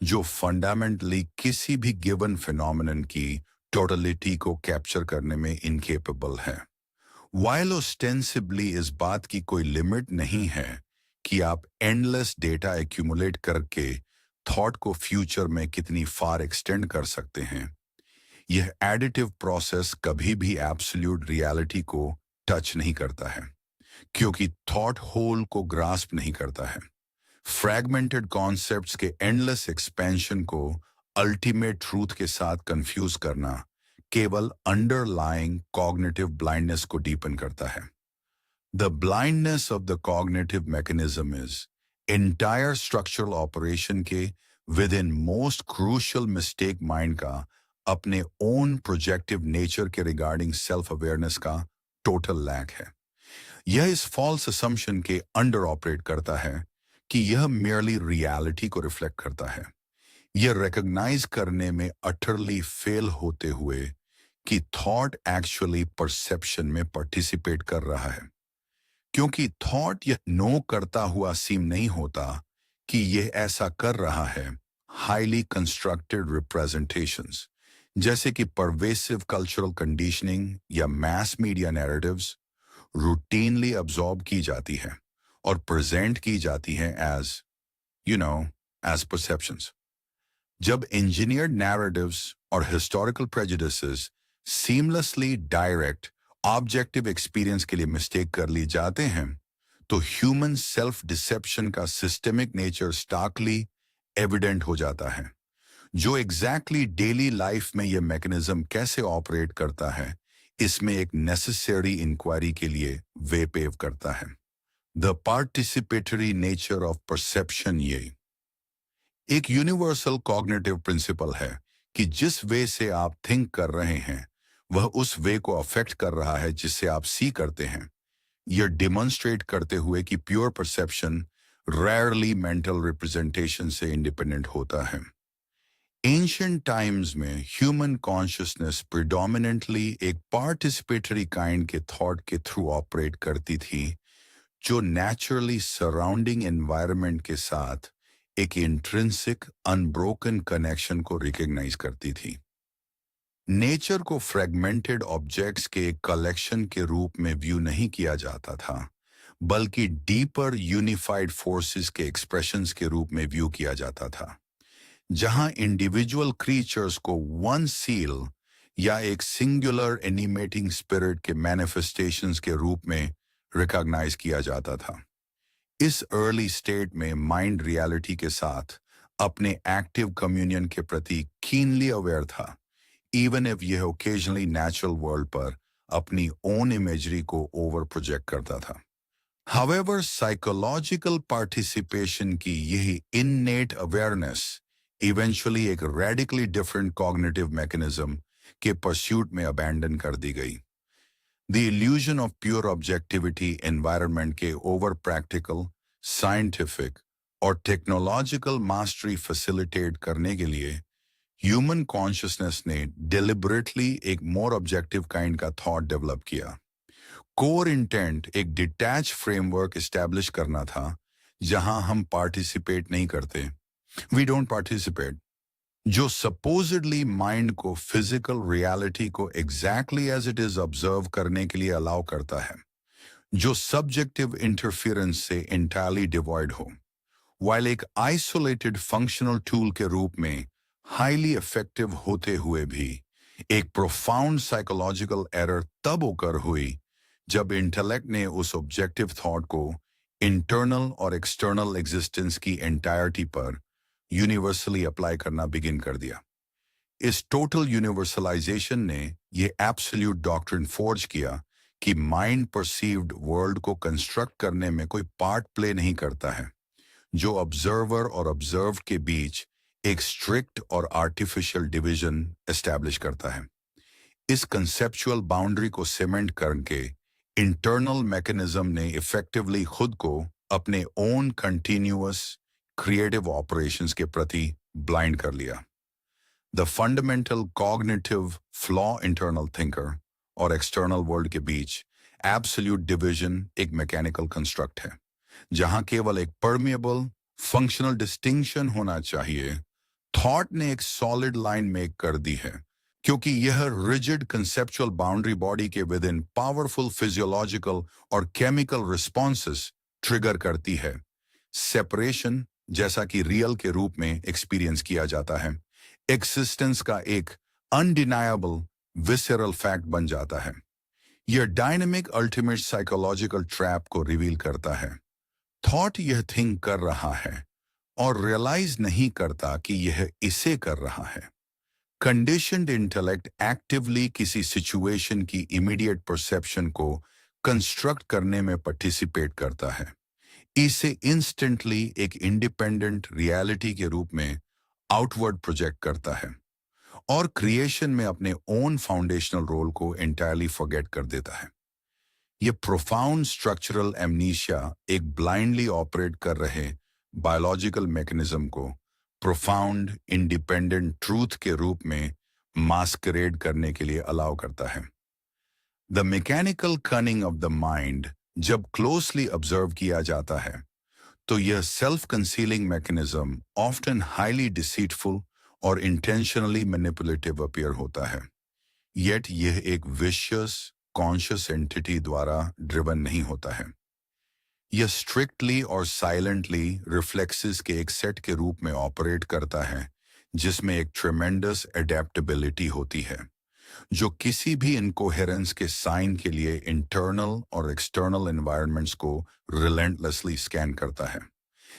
जो फंडामेंटली किसी भी गिवन फिनोमिनन की टोटलिटी को कैप्चर करने में इनकेपेबल है। वाइल ऑस्टेंसिबली इस बात की कोई लिमिट नहीं है कि आप एंडलेस डेटा एक्यूमुलेट करके थॉट को फ्यूचर में कितनी फार एक्सटेंड कर सकते हैं, यह एडिटिव प्रोसेस कभी भी एब्सोल्यूट रियलिटी को टच नहीं करता है, क्योंकि थॉट होल को ग्रास्प नहीं करता है। फ्रैगमेंटेड कॉन्सेप्ट्स के एंडलेस एक्सपेंशन को अल्टीमेट ट्रूथ के साथ कंफ्यूज करना केवल अंडरलाइंग कॉग्निटिव ब्लाइंडनेस को डीपन करता है। The blindness of the cognitive mechanism is entire structural operation के within most crucial mistake mind का अपने ओन प्रोजेक्टिव नेचर के रिगार्डिंग सेल्फ अवेयरनेस का टोटल लैक है। यह इस फॉल्स असम्पशन के अंडर ऑपरेट करता है कि यह मेयरली रियलिटी को रिफ्लेक्ट करता है, यह रिकॉग्नाइज करने में अटरली फेल होते हुए कि थॉट एक्चुअली परसेप्शन में पार्टिसिपेट कर रहा है, क्योंकि थॉट यह नो करता हुआ सीम नहीं होता कि यह ऐसा कर रहा है। हाईली कंस्ट्रक्टेड रिप्रेजेंटेशंस जैसे कि परवेसिव कल्चरल कंडीशनिंग या mess media narratives routinely absorb की जाती है और प्रेजेंट की जाती हैं एज परसेप्शंस। जब इंजीनियर्ड नैरेटिव्स और historical prejudices seamlessly direct objective experience के लिए मिस्टेक कर ली जाते हैं, तो ह्यूमन सेल्फ डिसेप्शन का सिस्टेमिक नेचर स्टार्कली एविडेंट हो जाता है, जो एग्जैक्टली डेली लाइफ में यह मैकेनिज्म कैसे ऑपरेट करता है, इसमें एक नेसेसरी इंक्वायरी के लिए वे पेव करता है। The participatory nature of perception ये एक यूनिवर्सल कॉग्निटिव प्रिंसिपल है कि जिस वे से आप थिंक कर रहे हैं, वह उस वे को अफेक्ट कर रहा है जिससे आप सी करते हैं। यह डिमॉन्स्ट्रेट करते हुए कि pure perception rarely mental representation से इंडिपेंडेंट होता है। एंशिएंट टाइम्स में ह्यूमन कॉन्शियसनेस प्रिडोमिनेंटली एक पार्टिसिपेटरी काइंड के थॉट के थ्रू ऑपरेट करती थी, जो नेचुरली सराउंडिंग एनवायरनमेंट के साथ एक इंट्रिंसिक अनब्रोकन कनेक्शन को रिकॉग्नाइज करती थी। नेचर को फ्रेगमेंटेड ऑब्जेक्ट्स के एक कलेक्शन के रूप में व्यू नहीं किया जाता था, बल्कि डीपर यूनिफाइड फोर्सेस के एक्सप्रेशंस के रूप में व्यू किया जाता था, जहां इंडिविजुअल क्रीचर्स को वन सील या एक सिंगुलर एनिमेटिंग स्पिरिट के मैनिफेस्टेशंस के रूप में रिकॉग्नाइज किया जाता था। इस अर्ली स्टेट में माइंड रियलिटी के साथ अपने एक्टिव कम्युनियन के प्रति कीनली अवेयर था, इवन इफ यह ओकेजनली नेचुरल वर्ल्ड पर अपनी ओन इमेजरी को ओवर प्रोजेक्ट करता था। However, साइकोलॉजिकल पार्टिसिपेशन की यही इननेट अवेयरनेस इवेंचुअली एक रेडिकली डिफरेंट कॉग्निटिव मैकेनिज्म के परस्यूट में अबैंडन कर दी गई। The illusion of pure objectivity environment के ओवर प्रैक्टिकल, साइंटिफिक और टेक्नोलॉजिकल मास्टरी फैसिलिटेट करने के लिए ह्यूमन कॉन्शियसनेस ने डिलिबरेटली एक मोर ऑब्जेक्टिव काइंड का थॉट डेवलप किया। कोर इंटेंट एक डिटैच फ्रेमवर्क एस्टैब्लिश करना था, जहां हम पार्टिसिपेट नहीं करते, वी डोंट पार्टिसिपेट, जो सपोजिडली माइंड को फिजिकल रियलिटी को exactly as it is observe करने के लिए अलाउ करता है, जो सब्जेक्टिव इंटरफेरेंस से इंटायरली डिवॉइड हो, वाइल एक आइसोलेटेड फंक्शनल टूल के रूप में हाईली इफेक्टिव होते हुए भी एक प्रोफाउंड साइकोलॉजिकल एरर तब ओकर हुई जब इंटेलेक्ट ने उस ऑब्जेक्टिव थॉट को इंटरनल और एक्सटर्नल एग्जिस्टेंस की एंटायरिटी पर यूनिवर्सली अप्लाई करना बिगिन कर दिया। इस टोटल यूनिवर्सलाइजेशन ने यह एब्सोल्यूट डॉक्ट्रिन फोर्ज किया कि माइंड परसीव्ड वर्ल्ड को कंस्ट्रक्ट करने में कोई पार्ट प्ले नहीं करता है, जो ऑब्जर्वर और ऑब्जर्व्ड के बीच एक स्ट्रिक्ट और आर्टिफिशियल डिवीजन एस्टैब्लिश करता है। इस कंसेप्चुअल बाउंड्री को सीमेंट करके इंटरनल मैकेनिज्म ने इफेक्टिवली खुद को अपने ओन कंटिन्यूअस क्रिएटिव ऑपरेशंस के प्रति ब्लाइंड कर लिया। The fundamental cognitive flaw internal thinker और एक्सटर्नल वर्ल्ड के बीच एब्सोल्यूट डिवीजन एक मैकेनिकल कंस्ट्रक्ट है, जहां केवल एक परमिएबल फंक्शनल डिस्टिंक्शन होना चाहिए। थॉट ने एक सॉलिड लाइन मेक कर दी है, क्योंकि यह रिजिड कंसेप्चुअल बाउंड्री बॉडी के विद इन पावरफुल फिजियोलॉजिकल और केमिकल रिस्पॉन्सेस ट्रिगर करती है। सेपरेशन, जैसा कि रियल के रूप में एक्सपीरियंस किया जाता है, एक्सिस्टेंस का एक अनडिनायबल विसरल फैक्ट बन जाता है। यह डायनेमिक अल्टीमेट साइकोलॉजिकल ट्रैप को रिवील करता है। थॉट यह थिंक कर रहा है और रियलाइज नहीं करता कि यह इसे कर रहा है। कंडीशनड इंटेलेक्ट एक्टिवली किसी सिचुएशन की इमीडिएट परसेप्शन को कंस्ट्रक्ट करने में पार्टिसिपेट करता है, इसे इंस्टेंटली एक इंडिपेंडेंट रियलिटी के रूप में आउटवर्ड प्रोजेक्ट करता है और क्रिएशन में अपने ओन फाउंडेशनल रोल को एंटायरली फॉरगेट कर देता है। यह प्रोफाउंड स्ट्रक्चरल एमनीशिया एक ब्लाइंडली ऑपरेट कर रहे बायोलॉजिकल मैकेनिज्म को प्रोफाउंड इंडिपेंडेंट ट्रूथ के रूप में मास्करेड करने के लिए अलाउ करता है। The mechanical cunning of the mind जब क्लोजली ऑब्जर्व किया जाता है, तो यह self concealing mechanism often highly deceitful और इंटेंशनली मैनिपुलेटिव अपीयर होता है। येट यह एक विशियस कॉन्शियस एंटिटी द्वारा ड्रिवन नहीं होता है। यह स्ट्रिक्टली और साइलेंटली रिफ्लेक्सेस के एक सेट के रूप में ऑपरेट करता है, जिसमें एक ट्रेमेंडस एडेप्टेबिलिटी होती है, जो किसी भी इनकोहेरेंस के साइन के लिए इंटरनल और एक्सटर्नल एनवायरनमेंट्स को रिलेंटलेसली स्कैन करता है।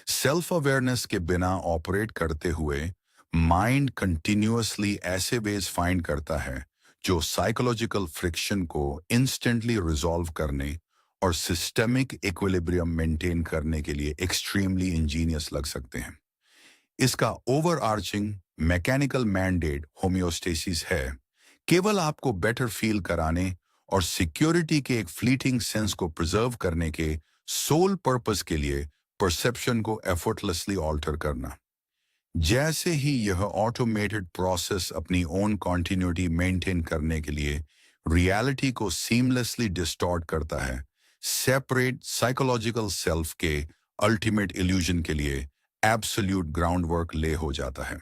सेल्फ अवेयरनेस के बिना ऑपरेट करते हुए माइंड कंटिन्यूअसली ऐसे वेज फाइंड करता है जो साइकोलॉजिकल फ्रिक्शन को इंस्टेंटली रिजॉल्व करने और सिस्टेमिक इक्विलिब्रियम मेंटेन करने के लिए एक्सट्रीमली इंजीनियस लग सकते हैं। इसका ओवरआर्चिंग मैकेनिकल मैंडेट होमियोस्टेसिस है, केवल आपको बेटर फील कराने और सिक्योरिटी के एक फ्लीटिंग सेंस को प्रिजर्व करने के सोल पर्पस के लिए परसेप्शन को एफर्टलेसली ऑल्टर करना। जैसे ही यह ऑटोमेटेड प्रोसेस अपनी ओन कॉन्टिन्यूटी मेंटेन करने के लिए रियलिटी को सीमलेसली डिस्टॉर्ट करता है, सेपरेट साइकोलॉजिकल सेल्फ के अल्टीमेट इल्यूजन के लिए एब्सोल्यूट ग्राउंडवर्क ले हो जाता है।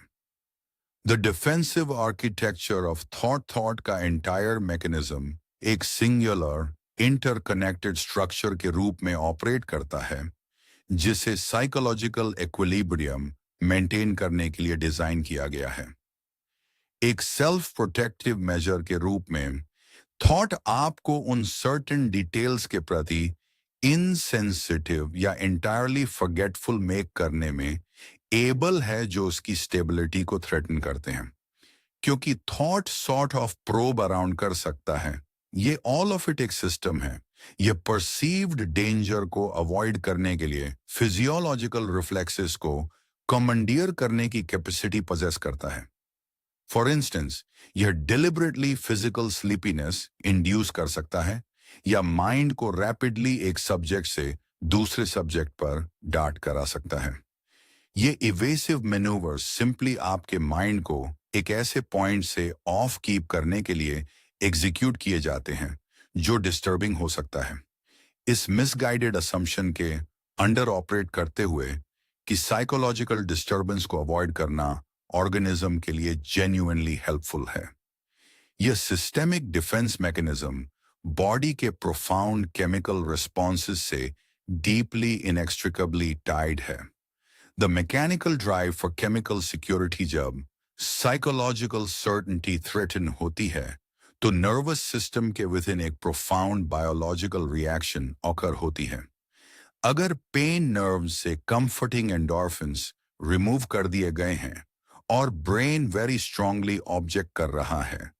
The defensive architecture of thought का एंटायर मैकेनिज्म एक सिंगुलर इंटरकनेक्टेड स्ट्रक्चर के रूप में ऑपरेट करता है, जिसे साइकोलॉजिकल इक्विलिब्रियम मेंटेन करने के लिए डिजाइन किया गया है। एक सेल्फ प्रोटेक्टिव मेजर के रूप में थॉट आपको उन सर्टेन डिटेल्स के प्रति इनसेंसिटिव या इंटायरली फॉरगेटफुल मेक करने में एबल है जो उसकी स्टेबिलिटी को थ्रेटन करते हैं। क्योंकि thought sort of probe around कर सकता है, ये ऑल ऑफ इट एक सिस्टम है। ये परसीव्ड डेंजर को अवॉइड करने के लिए फिजियोलॉजिकल रिफ्लेक्सेस को कमांडियर करने की कैपेसिटी पोजेस करता है। फॉर इंस्टेंस, यह डिलिबरेटली फिजिकल स्लीपीनेस इंड्यूस कर सकता है या माइंड को रैपिडली एक सब्जेक्ट से दूसरे सब्जेक्ट पर डार्ट करा सकता है। ये इवेसिव मैन्यूवर्स सिंपली आपके माइंड को एक ऐसे पॉइंट से ऑफ कीप करने के लिए एग्जीक्यूट किए जाते हैं जो डिस्टर्बिंग हो सकता है। इस मिसगाइडेड असम्पशन के अंडर ऑपरेट करते हुए कि साइकोलॉजिकल डिस्टर्बेंस को अवॉइड करना ऑर्गेनिज्म के लिए जेन्युइनली हेल्पफुल है। यह सिस्टेमिक डिफेंस मैकेनिज्म बॉडी के प्रोफाउंड केमिकल रिस्पॉन्सेस से डीपली इनएक्सट्रिकेबली टाइड है। The mechanical drive for chemical security जब साइकोलॉजिकल सर्टेनिटी थ्रेटन होती है तो नर्वस सिस्टम के विद इन एक प्रोफाउंड बायोलॉजिकल रिएक्शन ऑकर होती है। अगर पेन नर्व से कंफर्टिंग एंडोर्फिन्स रिमूव कर दिए गए हैं और ब्रेन वेरी स्ट्रांगली ऑब्जेक्ट कर रहा है,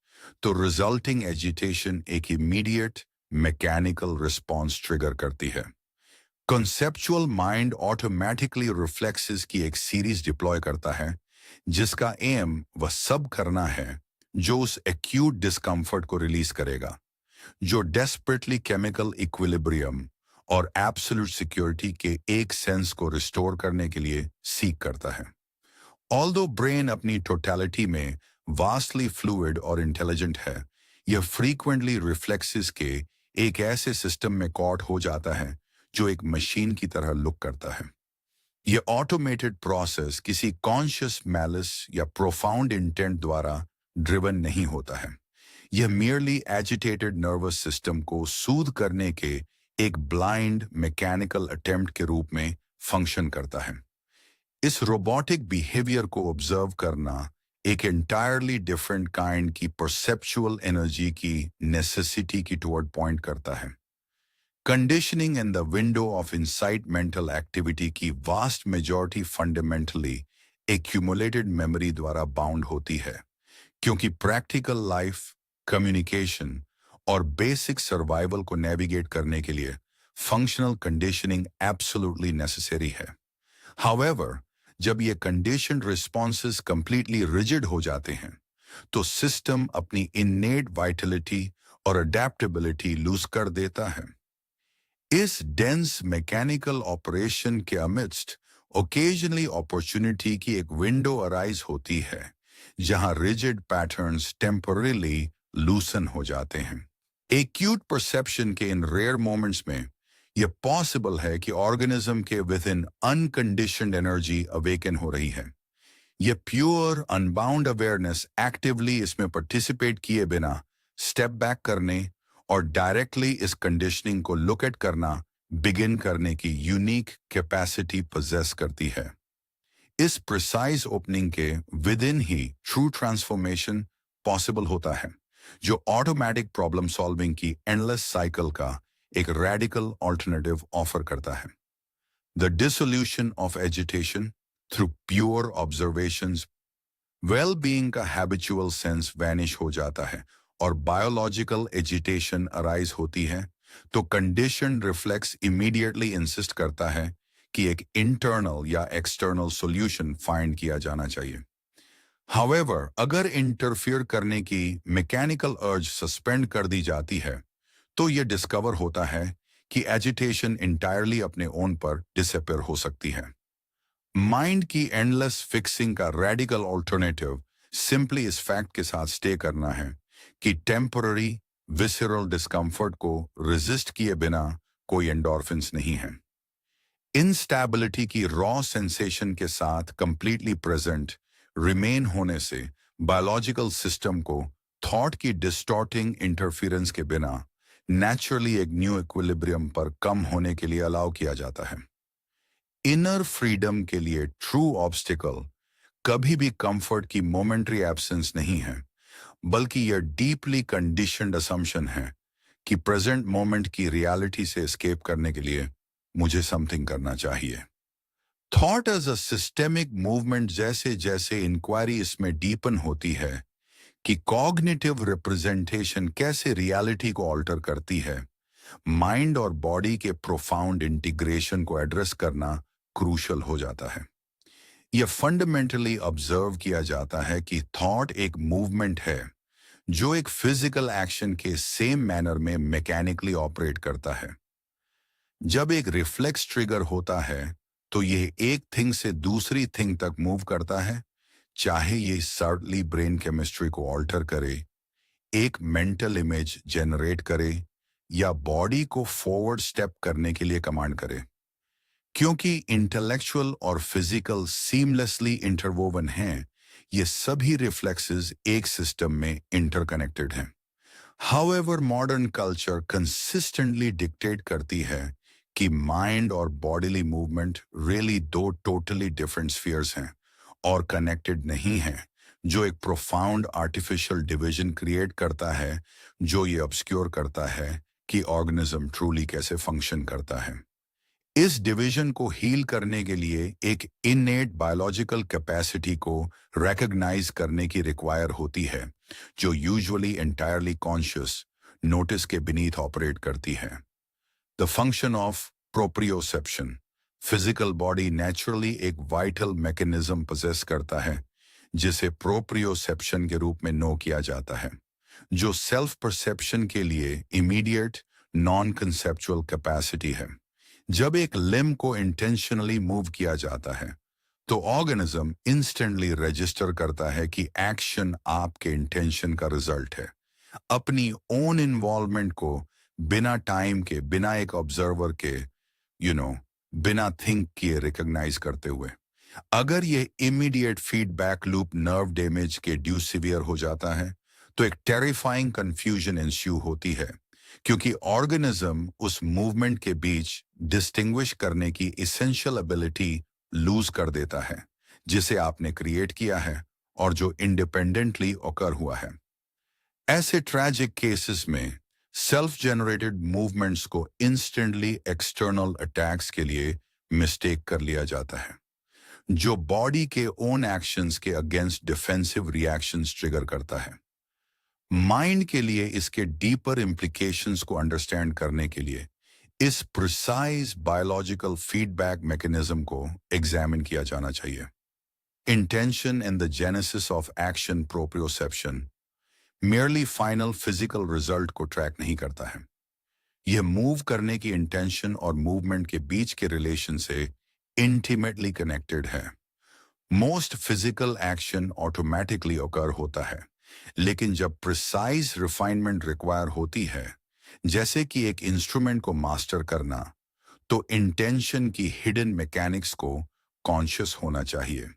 तो रिजल्टिंग एजिटेशन एक इमीडिएट मैकेनिकल रिस्पॉन्स ट्रिगर करती है। कंसेप्चुअल माइंड ऑटोमेटिकली रिफ्लेक्सेस की एक सीरीज डिप्लॉय करता है, जिसका एम वह सब करना है जो उस एक्यूट डिस्कम्फर्ट को रिलीज करेगा, जो डेस्परेटली केमिकल इक्विलिब्रियम और एब्सोल्यूट सिक्योरिटी के एक सेंस को रिस्टोर करने के लिए सीक करता है। ऑल्दो ब्रेन अपनी टोटलिटी में वास्टली फ्लूइड और इंटेलिजेंट है, यह फ्रीक्वेंटली रिफ्लेक्सेस के एक ऐसे सिस्टम में कॉट हो जाता है जो एक मशीन की तरह लुक करता है। यह ऑटोमेटेड प्रोसेस किसी कॉन्शियस मैलिस या प्रोफाउंड इंटेंट द्वारा ड्रिवन नहीं होता है। यह मियरली एजिटेटेड नर्वस सिस्टम को सूद करने के एक ब्लाइंड मैकेनिकल अटेम्प्ट के रूप में फंक्शन करता है। इस रोबोटिक बिहेवियर को ऑब्जर्व करना एक एंटायरली डिफरेंट काइंड की परसेप्चुअल एनर्जी की नेसेसिटी की टुवर्ड पॉइंट करता है। Conditioning in the window of insight mental activity की vast majority fundamentally accumulated memory द्वारा बाउंड होती है, क्योंकि प्रैक्टिकल लाइफ, कम्युनिकेशन और बेसिक सर्वाइवल को नेविगेट करने के लिए फंक्शनल कंडीशनिंग एब्सोल्युटली नेसेसरी है। हाउएवर, जब ये कंडीशनड रिस्पॉन्सेस कंप्लीटली रिजिड हो जाते हैं, तो सिस्टम अपनी इन्नेट वाइटलिटी और अडेप्टेबिलिटी लूज कर देता है। इस डेंस मैकेनिकल ऑपरेशन के अमिडस्ट ओकेजनली अपॉर्चुनिटी की एक विंडो अराइज होती है, जहां रिजिड पैटर्न्स टेम्पररीली लूसन हो जाते हैं। एक्यूट परसेप्शन के इन रेयर मोमेंट्स में यह पॉसिबल है कि ऑर्गेनिज्म के with in unconditioned energy awaken हो रही है। यह प्योर अनबाउंड अवेयरनेस एक्टिवली इसमें पार्टिसिपेट किए बिना स्टेप बैक करने और डायरेक्टली इस कंडीशनिंग को लुक एट करना बिगिन करने की यूनिक कैपेसिटी पोजेस करती है। इस प्रिसाइज ओपनिंग के with in he true transformation possible होता है, जो ऑटोमेटिक प्रॉब्लम सॉल्विंग की एंडलेस साइकिल का एक रेडिकल ऑल्टरनेटिव ऑफर करता है। The dissolution of agitation through pure observations, well being का हैबिचुअल सेंस वैनिश हो जाता है और बायोलॉजिकल एजिटेशन अराइज होती है, तो कंडीशन रिफ्लेक्स इमीडिएटली इंसिस्ट करता है कि एक इंटरनल या एक्सटर्नल सॉल्यूशन फाइंड किया जाना चाहिए। हाउएवर, अगर इंटरफियर करने की मैकेनिकल अर्ज सस्पेंड कर दी जाती है, तो यह डिस्कवर होता है कि एजिटेशन इंटायरली अपने ओन पर डिसअपीयर हो सकती है। माइंड की एंडलेस फिक्सिंग का रेडिकल ऑल्टरनेटिव सिंपली इस फैक्ट के साथ स्टे करना है कि टेम्पररी विसरल डिस्कम्फर्ट को रेजिस्ट किए बिना कोई एंडोर्फिन्स नहीं है। इंस्टेबिलिटी की रॉ सेंसेशन के साथ कंप्लीटली प्रेजेंट रिमेन होने से बायोलॉजिकल सिस्टम को थॉट की डिस्टॉर्टिंग इंटरफेरेंस के बिना नेचुरली एक न्यू इक्विलिब्रियम पर कम होने के लिए अलाउ किया जाता है। इनर फ्रीडम के लिए ट्रू ऑब्स्टिकल कभी भी कंफर्ट की मोमेंट्री एब्सेंस नहीं है, बल्कि यह डीपली कंडीशनड असम्पशन है कि प्रेजेंट मोमेंट की रियलिटी से एस्केप करने के लिए मुझे समथिंग करना चाहिए। Thought as a systemic movement जैसे जैसे इंक्वायरी इसमें डीपन होती है कि कॉग्निटिव रिप्रेजेंटेशन कैसे रियलिटी को ऑल्टर करती है, माइंड और बॉडी के प्रोफाउंड इंटीग्रेशन को एड्रेस करना क्रूशल हो जाता है। यह फंडामेंटली ऑब्जर्व किया जाता है कि थॉट एक मूवमेंट है जो एक फिजिकल एक्शन के सेम मैनर में मैकेनिकली ऑपरेट करता है। जब एक रिफ्लेक्स ट्रिगर होता है तो यह एक थिंग से दूसरी थिंग तक मूव करता है, चाहे ये सर्टली ब्रेन केमिस्ट्री को ऑल्टर करे, एक मेंटल इमेज जनरेट करे या बॉडी को फॉरवर्ड स्टेप करने के लिए कमांड करे। क्योंकि इंटेलेक्चुअल और फिजिकल सीमलेसली इंटरवोवन हैं, ये सभी रिफ्लेक्सेस एक सिस्टम में इंटरकनेक्टेड हैं। However modern culture consistently dictate करती है कि माइंड और बॉडीली मूवमेंट रियली दो टोटली डिफरेंट स्फीयर्स हैं और कनेक्टेड नहीं हैं, जो एक प्रोफाउंड आर्टिफिशियल डिवीजन क्रिएट करता है, जो ये ऑब्स्क्योर करता है कि ऑर्गेनिज्म ट्रूली कैसे फंक्शन करता है। इस डिवीजन को हील करने के लिए एक इननेट बायोलॉजिकल कैपेसिटी को रिकॉग्नाइज करने की रिक्वायर होती है, जो यूजुअली एंटायरली कॉन्शियस नोटिस के बीनीथ ऑपरेट करती है। The function of proprioception. Physical body naturally एक वाइटल मैकेनिज्म पोजेस करता है जिसे प्रोप्रियोसेप्शन के रूप में नो किया जाता है, जो सेल्फ परसेप्शन के लिए इमीडिएट नॉन कंसेप्चुअल कैपेसिटी है। जब एक लिम्ब को इंटेंशनली मूव किया जाता है तो ऑर्गेनिज्म इंस्टेंटली रजिस्टर करता है कि एक्शन आपके इंटेंशन का रिजल्ट है, अपनी ओन इन्वॉल्वमेंट को बिना टाइम के, बिना एक ऑब्जर्वर के, बिना थिंक किए रिकॉग्नाइज करते हुए। अगर ये immediate feedback loop nerve damage के ड्यू सिवियर हो जाता है तो एक टेरिफाइंग कंफ्यूजन इंस्यू होती है, क्योंकि ऑर्गेनिज्म उस मूवमेंट के बीच डिस्टिंग्विश करने की इसेंशियल एबिलिटी लूज कर देता है, जिसे आपने क्रिएट किया है और जो इंडिपेंडेंटली ऑकर हुआ है। ऐसे ट्रैजिक केसेस में सेल्फ जनरेटेड मूवमेंट्स को इंस्टेंटली एक्सटर्नल अटैक्स के लिए मिस्टेक कर लिया जाता है, जो बॉडी के ओन एक्शंस के अगेंस्ट डिफेंसिव रिएक्शंस ट्रिगर करता है। माइंड के लिए इसके डीपर इम्प्लीकेशंस को अंडरस्टैंड करने के लिए इस प्रिसाइज बायोलॉजिकल फीडबैक मैकेनिज्म को एग्जामिन किया जाना चाहिए। Intention and the genesis of action proprioception merely final physical result को ट्रैक नहीं करता है। यह मूव करने की इंटेंशन और मूवमेंट के बीच के रिलेशन से इंटीमेटली कनेक्टेड है। Most physical action automatically occur होता है, लेकिन जब प्रिसाइज रिफाइनमेंट रिक्वायर होती है, जैसे कि एक इंस्ट्रूमेंट को मास्टर करना, तो इंटेंशन की हिडन मैकेनिक्स को कॉन्शियस होना चाहिए।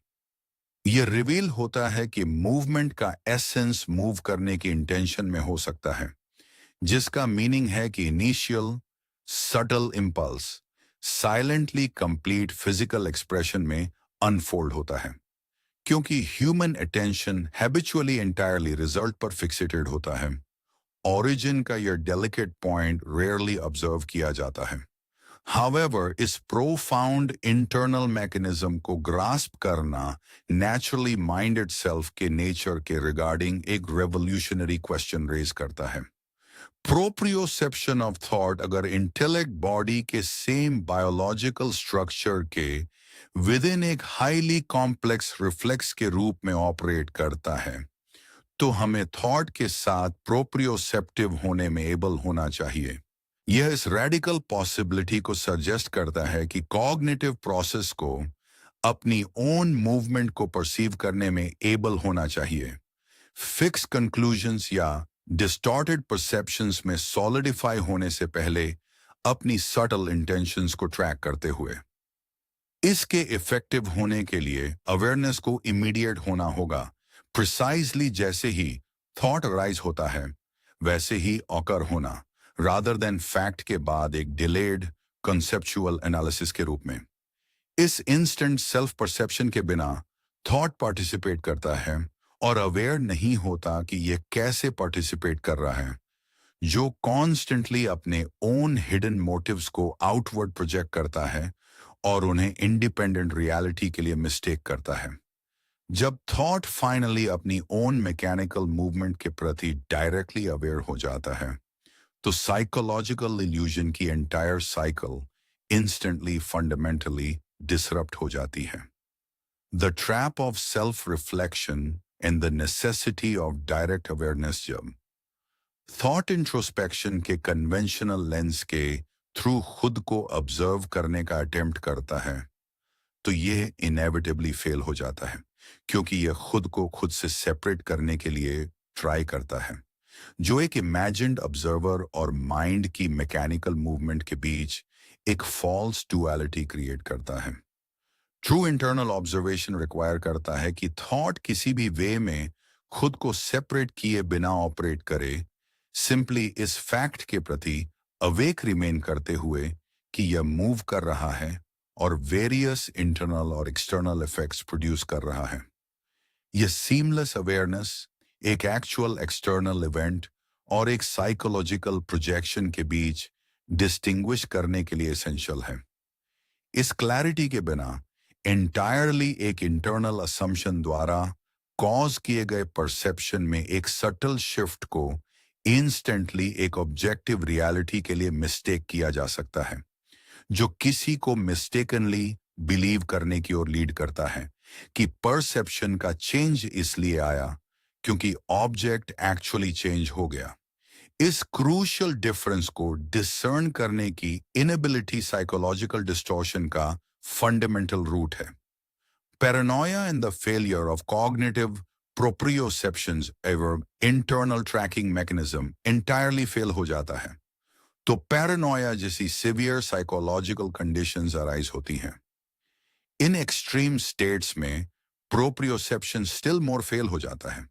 यह रिवील होता है कि मूवमेंट का एसेंस मूव करने की इंटेंशन में हो सकता है, जिसका मीनिंग है कि initial subtle impulse silently complete physical expression में अनफोल्ड होता है। क्योंकि human attention habitually entirely result पर फिक्सेटेड होता है, ओरिजिन का यह डेलिकेट पॉइंट रेयरली ऑब्जर्व किया जाता है। हाउएवर, इस प्रोफाउंड इंटरनल मैकेनिज्म को ग्रास्प करना नेचुरली माइंडेड सेल्फ के नेचर के रिगार्डिंग एक रेवोल्यूशनरी क्वेश्चन रेज करता है। प्रोप्रियोसेप्शन ऑफ थॉट अगर इंटेलेक्ट बॉडी के सेम बायोलॉजिकल स्ट्रक्चर के विद इन एक हाईली कॉम्प्लेक्स रिफ्लेक्स के रूप में ऑपरेट करता है, तो हमें थॉट के साथ प्रोप्रियोसेप्टिव होने में एबल होना चाहिए। यह इस रेडिकल पॉसिबिलिटी को सजेस्ट करता है कि कॉग्निटिव प्रोसेस को अपनी ओन मूवमेंट को परसीव करने में एबल होना चाहिए, फिक्स कंक्लूजन्स या डिस्टॉर्टेड परसेप्शंस में सॉलिडिफाई होने से पहले अपनी सटल इंटेंशंस को ट्रैक करते हुए। इसके इफेक्टिव होने के लिए अवेयरनेस को इमीडिएट होना होगा। प्रिसाइजली जैसे ही थॉट अराइज होता है वैसे ही ऑकर होना, रादर देन फैक्ट के बाद एक डिलेड कंसेप्चुअल एनालिसिस के रूप में। इस इंस्टेंट सेल्फ परसेप्शन के बिना थॉट पार्टिसिपेट करता है और अवेयर नहीं होता कि यह कैसे पार्टिसिपेट कर रहा है, जो कॉन्स्टेंटली अपने ओन हिडन मोटिव्स को आउटवर्ड प्रोजेक्ट करता है और उन्हें इंडिपेंडेंट रियलिटी के लिए मिस्टेक करता है। जब थॉट फाइनली अपनी ओन मैकेनिकल मूवमेंट के प्रति डायरेक्टली अवेयर हो जाता है तो साइकोलॉजिकल इल्यूजन की entire cycle instantly fundamentally disrupt हो जाती है। The trap of self reflection and the necessity of direct awareness. जब थॉट इंट्रोस्पेक्शन के कन्वेंशनल लेंस के थ्रू खुद को ऑब्जर्व करने का अटेम्प्ट करता है तो यह इनएविटेबली फेल हो जाता है, क्योंकि यह खुद को खुद से सेपरेट करने के लिए ट्राई करता है, जो एक इमेजिन्ड ऑब्जर्वर और माइंड की मैकेनिकल मूवमेंट के बीच एक फॉल्स डुअलिटी क्रिएट करता है। ट्रू इंटरनल ऑब्जर्वेशन रिक्वायर करता है कि थॉट किसी भी वे में खुद को सेपरेट किए बिना ऑपरेट करे, सिंपली इस फैक्ट के प्रति अवेक रिमेन करते हुए कि यह मूव कर रहा है और वेरियस इंटरनल और एक्सटर्नल इफेक्ट्स प्रोड्यूस कर रहा है। यह सीमलेस अवेयरनेस एक एक्चुअल एक्सटर्नल इवेंट और एक साइकोलॉजिकल प्रोजेक्शन के बीच डिस्टिंग्विश करने के लिए एसेंशियल है। इस क्लैरिटी के बिना एंटायरली एक इंटरनल असम्पशन द्वारा कॉज किए गए परसेप्शन में एक सटल शिफ्ट को इंस्टेंटली एक ऑब्जेक्टिव रियलिटी के लिए मिस्टेक किया जा सकता है, जो किसी को मिस्टेकनली बिलीव करने की ओर लीड करता है कि परसेप्शन का चेंज इसलिए आया क्योंकि ऑब्जेक्ट एक्चुअली चेंज हो गया। इस क्रूशियल डिफरेंस को डिसर्न करने की इनएबिलिटी साइकोलॉजिकल डिस्टॉर्शन का फंडामेंटल रूट है। Paranoia and the failure of cognitive proprioceptions एवं internal tracking mechanism entirely fail हो जाता है तो पैरानोया जैसी सिवियर साइकोलॉजिकल कंडीशंस अराइज होती हैं। इन एक्सट्रीम स्टेट्स में प्रोप्रियोसेप्शन स्टिल मोर फेल हो जाता है।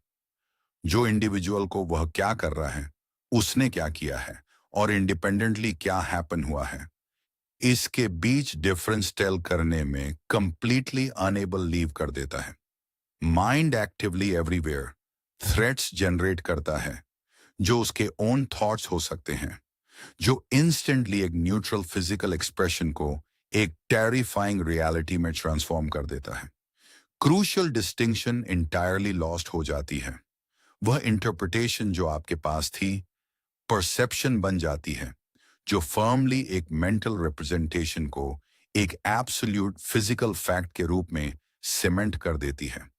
जो इंडिविजुअल को वह क्या कर रहा है, उसने क्या किया है और इंडिपेंडेंटली क्या हैपन हुआ है, इसके बीच डिफरेंस टेल करने में कंप्लीटली अनेबल लीव कर देता है। Mind actively everywhere threats generate करता है जो उसके ओन थॉट्स हो सकते हैं, जो इंस्टेंटली एक न्यूट्रल फिजिकल एक्सप्रेशन को एक टेरिफाइंग रियलिटी में ट्रांसफॉर्म कर देता है। क्रूशियल डिस्टिंक्शन इंटायरली लॉस्ट हो जाती है। वह इंटरप्रिटेशन जो आपके पास थी परसेप्शन बन जाती है, जो फर्मली एक मेंटल रिप्रेजेंटेशन को एक एब्सोल्यूट फिजिकल फैक्ट के रूप में सीमेंट कर देती है।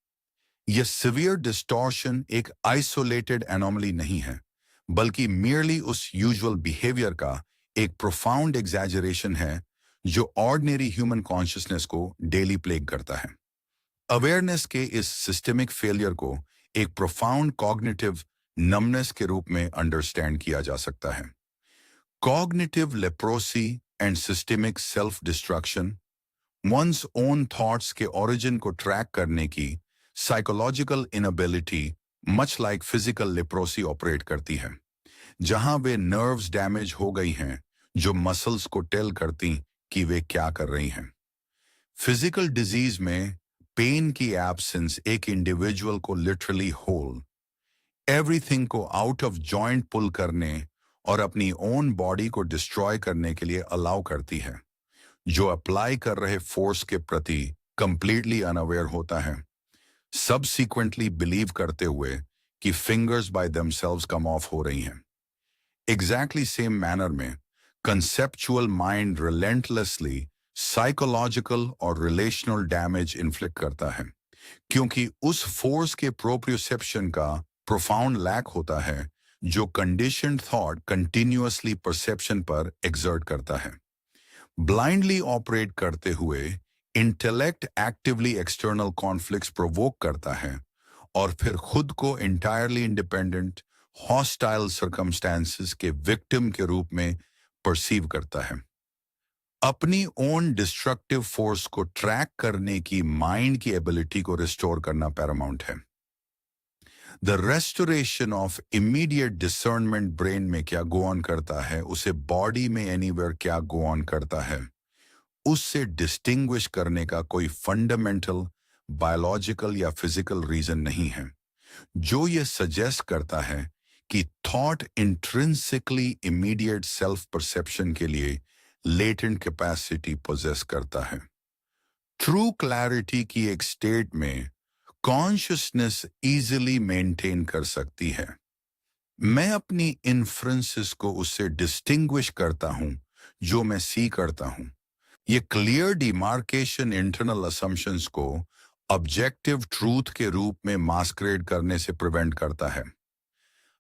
यह सिवियर डिस्टॉर्शन एक आइसोलेटेड एनोमली नहीं है, बल्कि मियरली उस यूजुअल बिहेवियर का एक प्रोफाउंड एग्जैजरेशन है जो ऑर्डिनरी ह्यूमन कॉन्शियसनेस को डेली प्लेग करता है। अवेयरनेस के इस सिस्टमिक फेलियर को एक प्रोफाउंड कॉग्निटिव नमनेस के रूप में अंडरस्टैंड किया जा सकता है। Cognitive leprosy and systemic self destruction one's own thoughts के ओरिजिन को ट्रैक करने की psychological inability much like physical leprosy operate करती है, जहां वे नर्व्स डैमेज हो गई हैं जो मसल्स को टेल करती कि वे क्या कर रही हैं। फिजिकल डिजीज में पेन की एब्सेंस एक इंडिविजुअल को लिटरली होल एवरीथिंग को आउट ऑफ जॉइंट पुल करने और अपनी ओन बॉडी को डिस्ट्रॉय करने के लिए अलाउ करती है, जो अप्लाई कर रहे फोर्स के प्रति कंप्लीटली अनअवेयर होता है, सबसीक्वेंटली बिलीव करते हुए कि fingers by themselves come of हो रही हैं। एग्जैक्टली सेम मैनर में कंसेप्चुअल माइंड रिलेंटलेसली साइकोलॉजिकल और रिलेशनल डैमेज इन्फ्लिक्ट करता है, क्योंकि उस फोर्स के प्रोप्रियोसेप्शन का प्रोफाउंड लैक होता है जो कंडीशनड थॉट कंटिन्यूअसली परसेप्शन पर एक्सर्ट करता है। ब्लाइंडली ऑपरेट करते हुए intellect actively external conflicts provoke करता है और फिर खुद को इंटायरली इंडिपेंडेंट हॉस्टाइल सर्कमस्टेंसेस के विक्टिम के रूप में परसीव करता है। अपनी ओन डिस्ट्रक्टिव फोर्स को ट्रैक करने की माइंड की एबिलिटी को रिस्टोर करना पैरामाउंट है। The restoration of immediate discernment brain में क्या गो ऑन करता है, उसे बॉडी में एनीवेयर क्या गो ऑन करता है, उससे डिस्टिंग्विश करने का कोई फंडामेंटल बायोलॉजिकल या फिजिकल रीजन नहीं है जो ये सजेस्ट करता है कि thought intrinsically immediate self perception के लिए लेटेंट कैपेसिटी पोजेस करता है। ट्रू क्लैरिटी की एक स्टेट में कॉन्शियसनेस इजीली मेंटेन कर सकती है। मैं अपनी इन्फ्रेंसेस को उससे डिस्टिंग्विश करता हूं जो मैं सी करता हूं। ये क्लियर डिमार्केशन इंटरनल असम्पशंस को ऑब्जेक्टिव ट्रूथ के रूप में मास्करेड करने से प्रिवेंट करता है।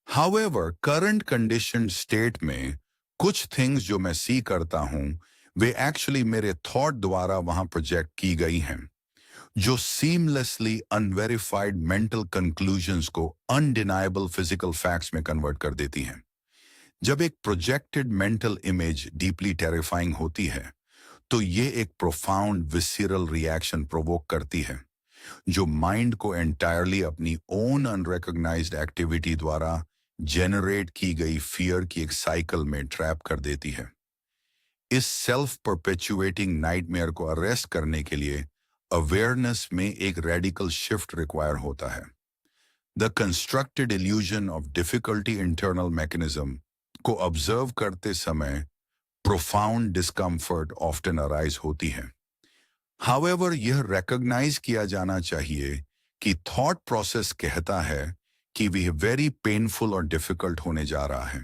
हाउएवर करंट कंडीशन स्टेट में कुछ थिंग्स जो मैं सी करता हूं वे एक्चुअली मेरे थॉट द्वारा वहां प्रोजेक्ट की गई हैं, जो सीमलेसली अनवेरिफाइड मेंटल कंक्लूजन्स को अनडिनाइबल फिजिकल फैक्ट्स में कन्वर्ट कर देती हैं। जब एक projected mental image deeply terrifying होती है तो ये एक प्रोफाउंड विसिरल रिएक्शन प्रोवोक करती है जो माइंड को एंटायरली अपनी ओन अनरिकॉग्नाइज्ड एक्टिविटी द्वारा जेनरेट की गई फियर की एक साइकिल में ट्रैप कर देती है। इस सेल्फ परपेचुएटिंग नाइटमेयर को अरेस्ट करने के लिए अवेयरनेस में एक रेडिकल शिफ्ट रिक्वायर होता है। The constructed illusion of difficulty internal mechanism को ऑब्जर्व करते समय प्रोफाउंड डिस्कम्फर्ट ऑफ्टन अराइज होती है। हाउएवर यह रिकॉग्नाइज किया जाना चाहिए कि थॉट प्रोसेस कहता है कि वह वेरी पेनफुल और डिफिकल्ट होने जा रहा है,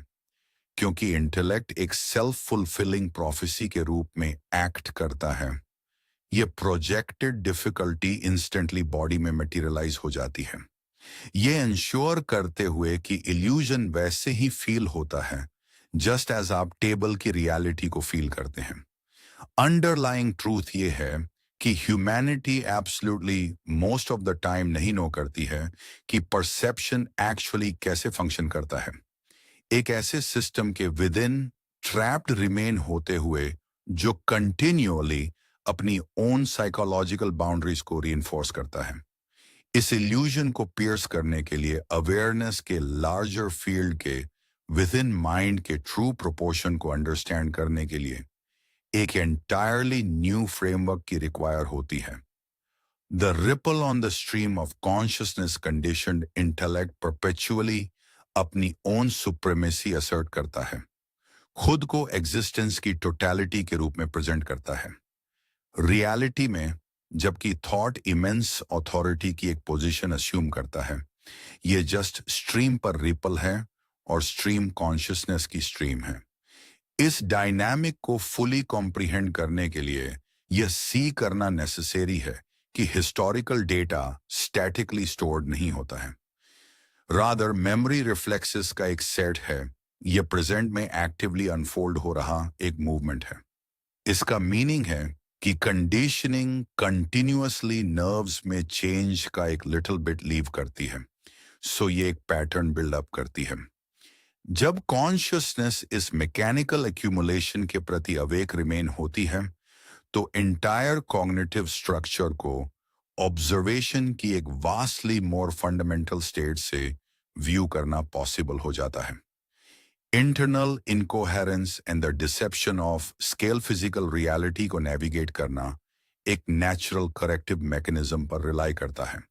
क्योंकि इंटेलेक्ट एक सेल्फ फुलफिलिंग प्रोफेसी के रूप में एक्ट करता है। यह प्रोजेक्टेड डिफिकल्टी इंस्टेंटली बॉडी में मटेरियलाइज हो जाती है, यह इंश्योर करते हुए कि इल्यूजन वैसे ही फील होता है जस्ट एज आप टेबल की रियलिटी को फील करते हैं। अंडरलाइंग ट्रूथ ये है कि humanity absolutely most of the time नहीं नो करती है कि परसेप्शन एक्चुअली कैसे फंक्शन करता है। एक ऐसे सिस्टम के विद इन ट्रैप्ड रिमेन होते हुए जो कंटिन्यूअली अपनी ओन साइकोलॉजिकल बाउंड्रीज को रीइंफोर्स करता है। इस इल्यूजन को पियर्स करने के लिए अवेयरनेस के लार्जर फील्ड के विद इन माइंड के ट्रू प्रोपोर्शन को अंडरस्टैंड करने के लिए एक एंटायरली न्यू फ्रेमवर्क की रिक्वायर होती है। The ripple on the stream of consciousness conditioned intellect perpetually अपनी ओन सुप्रीमेसी असर्ट करता है, खुद को एग्जिस्टेंस की टोटलिटी के रूप में प्रेजेंट करता है। रियलिटी में जबकि थॉट इमेंस अथॉरिटी की एक पोजीशन अस्यूम करता है, ये जस्ट स्ट्रीम पर रिपल है और स्ट्रीम कॉन्शियसनेस की स्ट्रीम है। इस डायनामिक को फुली कॉम्प्रिहेंड करने के लिए यह सी करना नेसेसरी है कि हिस्टोरिकल डेटा स्टैटिकली स्टोर्ड नहीं होता है, रादर मेमोरी रिफ्लेक्सेस का एक सेट है। यह प्रेजेंट में एक्टिवली अनफोल्ड हो रहा एक मूवमेंट है। इसका मीनिंग है कि कंडीशनिंग कंटिन्यूअसली नर्व्स में चेंज का एक लिटिल बिट लीव करती है, सो ये एक पैटर्न बिल्डअप करती है। जब कॉन्शियसनेस इस मैकेनिकल एक्यूमुलेशन के प्रति अवेक रिमेन होती है तो एंटायर कॉग्निटिव स्ट्रक्चर को ऑब्जर्वेशन की एक वास्टली मोर फंडामेंटल स्टेट से व्यू करना पॉसिबल हो जाता है। Internal incoherence and the deception of scale physical reality को नेविगेट करना एक नेचुरल करेक्टिव मैकेनिज्म पर रिलाई करता है,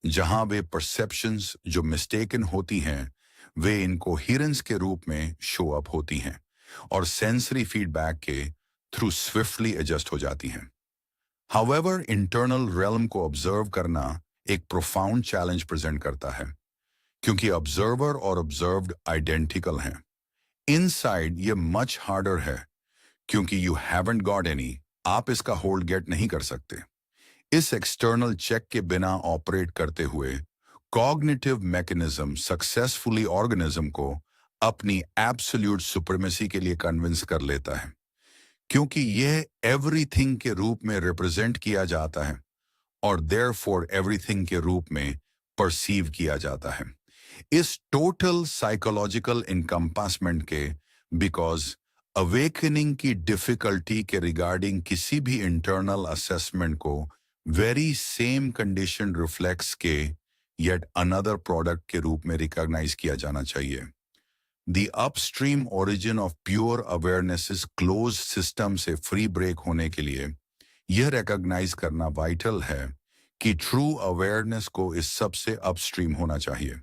जहां वे परसेप्शंस जो मिस्टेकन होती हैं वे इनकोहेरेंस के रूप में शो अप होती हैं और सेंसरी फीडबैक के थ्रू स्विफ्टली एडजस्ट हो जाती हैं। हाउएवर इंटरनल रेल्म को ऑब्जर्व करना एक प्रोफाउंड चैलेंज प्रेजेंट करता है, क्योंकि ऑब्जर्वर और ऑब्जर्व्ड आइडेंटिकल हैं। इनसाइड ये मच हार्डर है, क्योंकि यू हैवंट गॉट एनी, आप इसका होल्ड गेट नहीं कर सकते। इस एक्सटर्नल चेक के बिना ऑपरेट करते हुए कॉग्निटिव मैकेनिज्म सक्सेसफुली ऑर्गेनिज्म को अपनी एब्सोल्यूट सुप्रीमेसी के लिए कन्विंस कर लेता है, क्योंकि यह एवरीथिंग के रूप में रिप्रेजेंट किया जाता है और देयरफॉर एवरीथिंग के रूप में परसीव किया जाता है। इस टोटल साइकोलॉजिकल इनकम्पासमेंट के बिकॉज अवेकनिंग की डिफिकल्टी के रिगार्डिंग किसी भी इंटरनल असेसमेंट को वेरी सेम कंडीशन रिफ्लेक्स के येट अनदर प्रोडक्ट के रूप में रिकॉग्नाइज किया जाना चाहिए। The upstream origin of pure awareness is close system से फ्री ब्रेक होने के लिए यह रिकॉग्नाइज करना वाइटल है कि ट्रू अवेयरनेस को इस सबसे अपस्ट्रीम होना चाहिए।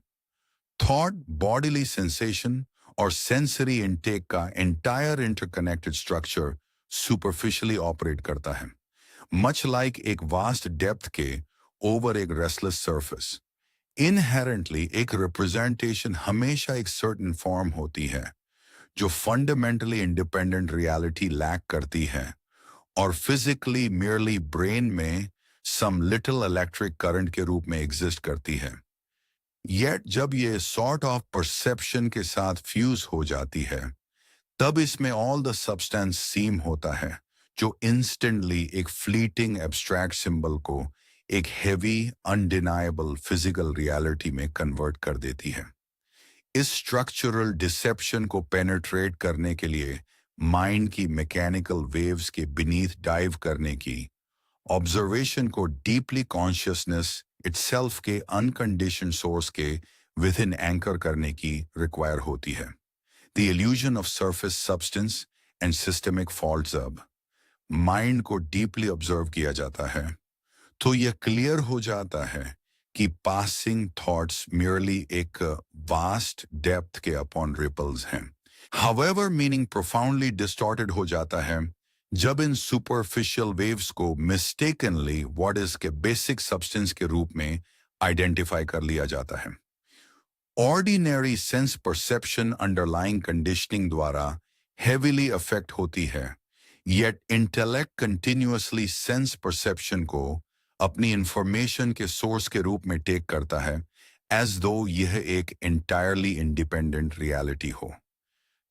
थॉट, बॉडीली सेंसेशन और सेंसरी इनटेक का entire interconnected structure superficially operate करता है, मच लाइक एक वास्ट डेप्थ के ओवर एक रेस्टलेस सरफेस। इनहेरेंटली एक रिप्रेजेंटेशन हमेशा एक सर्टेन फॉर्म होती है जो फंडामेंटली इंडिपेंडेंट रियलिटी लैक करती है और फिजिकली मियरली ब्रेन में सम लिटिल इलेक्ट्रिक करंट के रूप में एग्जिस्ट करती है। येट जब ये सॉर्ट ऑफ परसेप्शन के साथ फ्यूज हो जाती है तब इसमें ऑल द सब्सटेंस सीम होता है जो इंस्टेंटली एक फ्लीटिंग एब्स्ट्रैक्ट सिंबल को एक हेवी अनडिनाएबल फिजिकल रियलिटी में कन्वर्ट कर देती है। इस स्ट्रक्चरल डिसेप्शन को पेनिट्रेट करने के लिए माइंड की मैकेनिकल वेव्स के बीनीथ डाइव करने की, ऑब्जर्वेशन को डीपली कॉन्शियसनेस इटसेल्फ के अनकंडीशनड सोर्स के विद इन एंकर करने की रिक्वायर होती है। The illusion of surface substance and systemic faults. अब माइंड को डीपली ऑब्जर्व किया जाता है तो यह क्लियर हो जाता है कि पासिंग थॉट्स merely एक वास्ट डेप्थ के अपॉन रिपल्स हैं। हाउएवर मीनिंग प्रोफाउंडली डिस्टॉर्टेड हो जाता है जब इन सुपरफिशियल वेव्स को मिस्टेकनली व्हाट इज के बेसिक सब्सटेंस के रूप में आइडेंटिफाई कर लिया जाता है। Ordinary sense perception underlying conditioning द्वारा हेवीली अफेक्ट होती है, yet intellect continuously sense perception को अपनी इंफॉर्मेशन के सोर्स के रूप में टेक करता है एज दो यह एक एंटायरली इंडिपेंडेंट रियलिटी हो।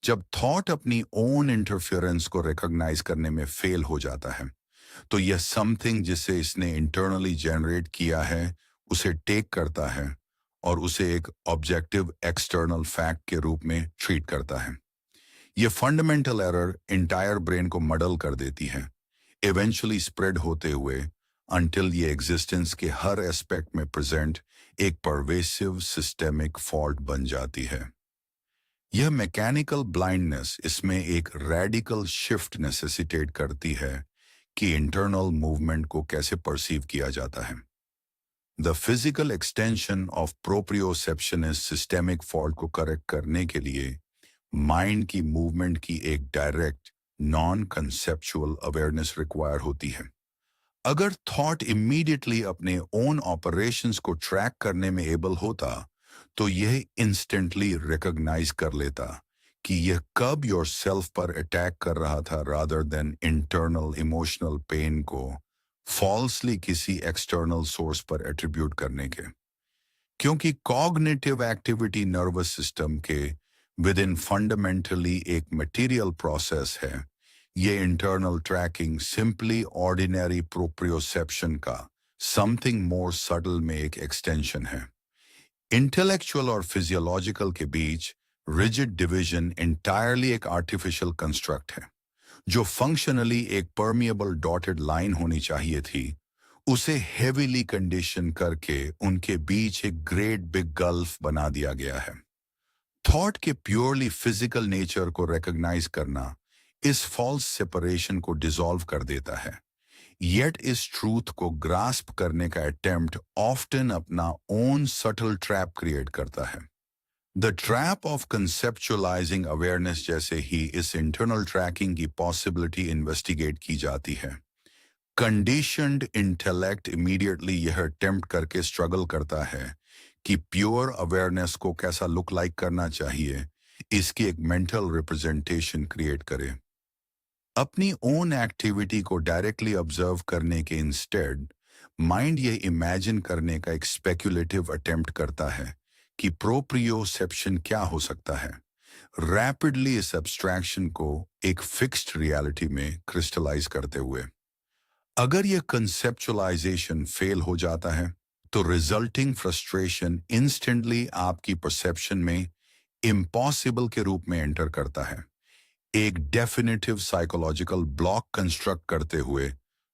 जब थॉट अपनी ओन इंटरफेरेंस को रिकॉग्नाइज करने में फेल हो जाता है तो यह समथिंग जिसे इसने इंटरनली जनरेट किया है उसे टेक करता है और उसे एक ऑब्जेक्टिव एक्सटर्नल फैक्ट के रूप में ट्रीट करता है। यह फंडामेंटल एरर इंटायर ब्रेन को मडल कर देती है, इवेंचुअली स्प्रेड होते हुए अनटिल ये एग्जिस्टेंस के हर एस्पेक्ट में प्रेजेंट एक परवेसिव सिस्टेमिक फॉल्ट बन जाती है। यह मैकेनिकल ब्लाइंडनेस इसमें एक रेडिकल शिफ्ट नेसेसिटेट करती है कि इंटरनल मूवमेंट को कैसे परसीव किया जाता है। The physical extension of proprioception इस सिस्टेमिक फॉल्ट को करेक्ट करने के लिए माइंड की मूवमेंट की एक direct non conceptual awareness require होती है। अगर थॉट इमीडिएटली अपने ओन ऑपरेशंस को ट्रैक करने में एबल होता तो यह इंस्टेंटली रिकॉग्नाइज कर लेता कि यह कब योर सेल्फ पर अटैक कर रहा था rather than internal emotional pain को फॉल्सली किसी एक्सटर्नल सोर्स पर एट्रीब्यूट करने के। क्योंकि कॉग्निटिव एक्टिविटी नर्वस सिस्टम के विद इन फंडामेंटली एक मटेरियल प्रोसेस है, ये internal tracking simply ordinary proprioception का समथिंग मोर सटल में एक एक्सटेंशन है। इंटेलेक्चुअल और फिजियोलॉजिकल के बीच रिजिड डिवीजन इंटायरली एक आर्टिफिशियल कंस्ट्रक्ट है। जो फंक्शनली एक परमिएबल डॉटेड लाइन होनी चाहिए थी उसे हेवीली कंडीशन करके उनके बीच एक ग्रेट बिग गल्फ बना दिया गया है। थॉट के प्योरली फिजिकल नेचर को रिकॉग्नाइज करना इस फॉल्स सेपरेशन को डिसॉल्व कर देता है, येट इस ट्रूथ को ग्रास्प करने का अटेम्प्ट ऑफ्टन अपना ओन सटल ट्रैप क्रिएट करता है। The trap of conceptualising awareness जैसे ही इस इंटरनल ट्रैकिंग की पॉसिबिलिटी इन्वेस्टिगेट की जाती है, कंडीशनड इंटेलेक्ट इमीडिएटली यह अटेम्प्ट करके स्ट्रगल करता है कि प्योर अवेयरनेस को कैसा लुक लाइक करना चाहिए, इसकी एक मेंटल रिप्रेजेंटेशन क्रिएट करे। अपनी ओन एक्टिविटी को डायरेक्टली ऑब्जर्व करने के इंस्टेड माइंड ये इमेजिन करने का एक स्पेक्युलेटिव अटेम्प्ट करता है कि प्रोप्रियोसेप्शन क्या हो सकता है, रैपिडली इस एब्स्ट्रैक्शन को एक फिक्स्ड रियलिटी में क्रिस्टलाइज करते हुए। अगर यह कंसेप्चुअलाइजेशन फेल हो जाता है तो रिजल्टिंग फ्रस्ट्रेशन इंस्टेंटली आपकी परसेप्शन में इम्पॉसिबल के रूप में एंटर करता है। एक डेफिनेटिव साइकोलॉजिकल ब्लॉक कंस्ट्रक्ट करते हुए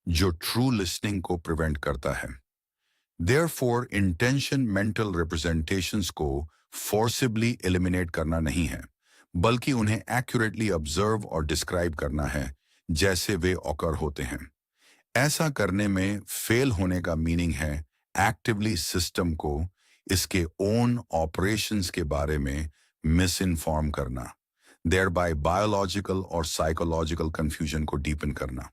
जो ट्रू लिसनिंग को प्रिवेंट करता है। देयरफॉर इंटेंशन मेंटल रिप्रेजेंटेशंस को फोर्सिबली एलिमिनेट करना नहीं है, बल्कि उन्हें एक्यूरेटली ऑब्जर्व और डिस्क्राइब करना है जैसे वे ऑकर होते हैं। ऐसा करने में फेल होने का मीनिंग है एक्टिवली सिस्टम को इसके ओन ऑपरेशंस के बारे में मिस इन्फॉर्म करना, देयर बाय बायोलॉजिकल और साइकोलॉजिकल कंफ्यूजन को डीपन करना।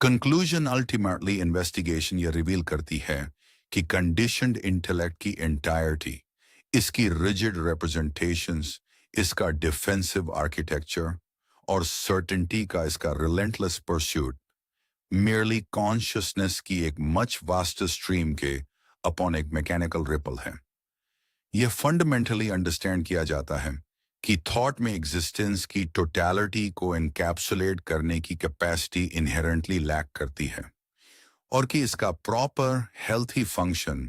कंक्लूजन अल्टीमेटली इन्वेस्टिगेशन ये रिवील करती है कि कंडीशनड इंटेलेक्ट की एंटायरिटी, इसकी रिजिड रिप्रेजेंटेशंस, इसका डिफेंसिव आर्किटेक्चर और सर्टेनिटी का इसका रिलेंटलेस परस्यूट merely कॉन्शियसनेस की एक मच वास्ट स्ट्रीम के अपॉन एक मैकेनिकल रिपल है। यह फंडामेंटली अंडरस्टैंड किया जाता है कि थॉट में एग्जिस्टेंस की टोटैलिटी को एनकैप्सुलेट करने की कैपेसिटी इनहेरेंटली लैक करती है और कि इसका प्रॉपर हेल्थी फंक्शन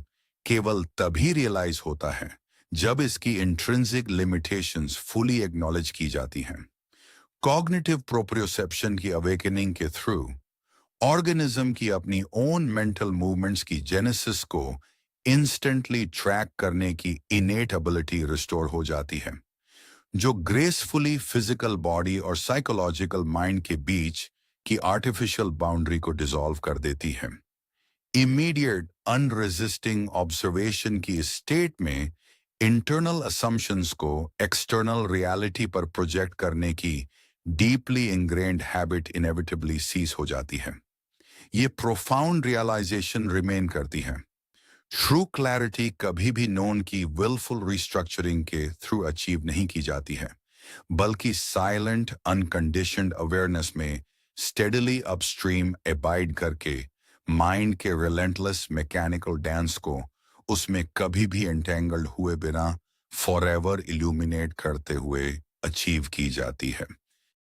केवल तभी रियलाइज होता है जब इसकी इंट्रिंसिक लिमिटेशंस फुली एक्नॉलेज की जाती हैं। कॉग्निटिव प्रोप्रियोसेप्शन की अवेकनिंग के थ्रू ऑर्गेनिज्म की अपनी ओन मेंटल मूवमेंट्स की जेनेसिस को इंस्टेंटली ट्रैक करने की इनेट एबिलिटी रिस्टोर हो जाती है, जो ग्रेसफुली फिजिकल बॉडी और साइकोलॉजिकल माइंड के बीच की आर्टिफिशियल बाउंड्री को डिसॉल्व कर देती है। इमीडिएट अनरेजिस्टिंग ऑब्जर्वेशन की स्टेट में इंटरनल असम्पशंस को एक्सटर्नल रियलिटी पर प्रोजेक्ट करने की डीपली इंग्रेन्ड हैबिट इनेविटेबली सीज हो जाती है। ये प्रोफाउंड रियलाइजेशन रिमेन करती है। ट्रू क्लैरिटी कभी भी नोन की विलफुल रिस्ट्रक्चरिंग के थ्रू अचीव नहीं की जाती है, बल्कि साइलेंट अनकंडीशनड अवेयरनेस में स्टेडली अपस्ट्रीम एबाइड करके माइंड के रिलेंटलेस मैकेनिकल डांस को उसमें कभी भी एंटेंगल्ड हुए बिना फॉरएवर इल्यूमिनेट करते हुए अचीव की जाती है।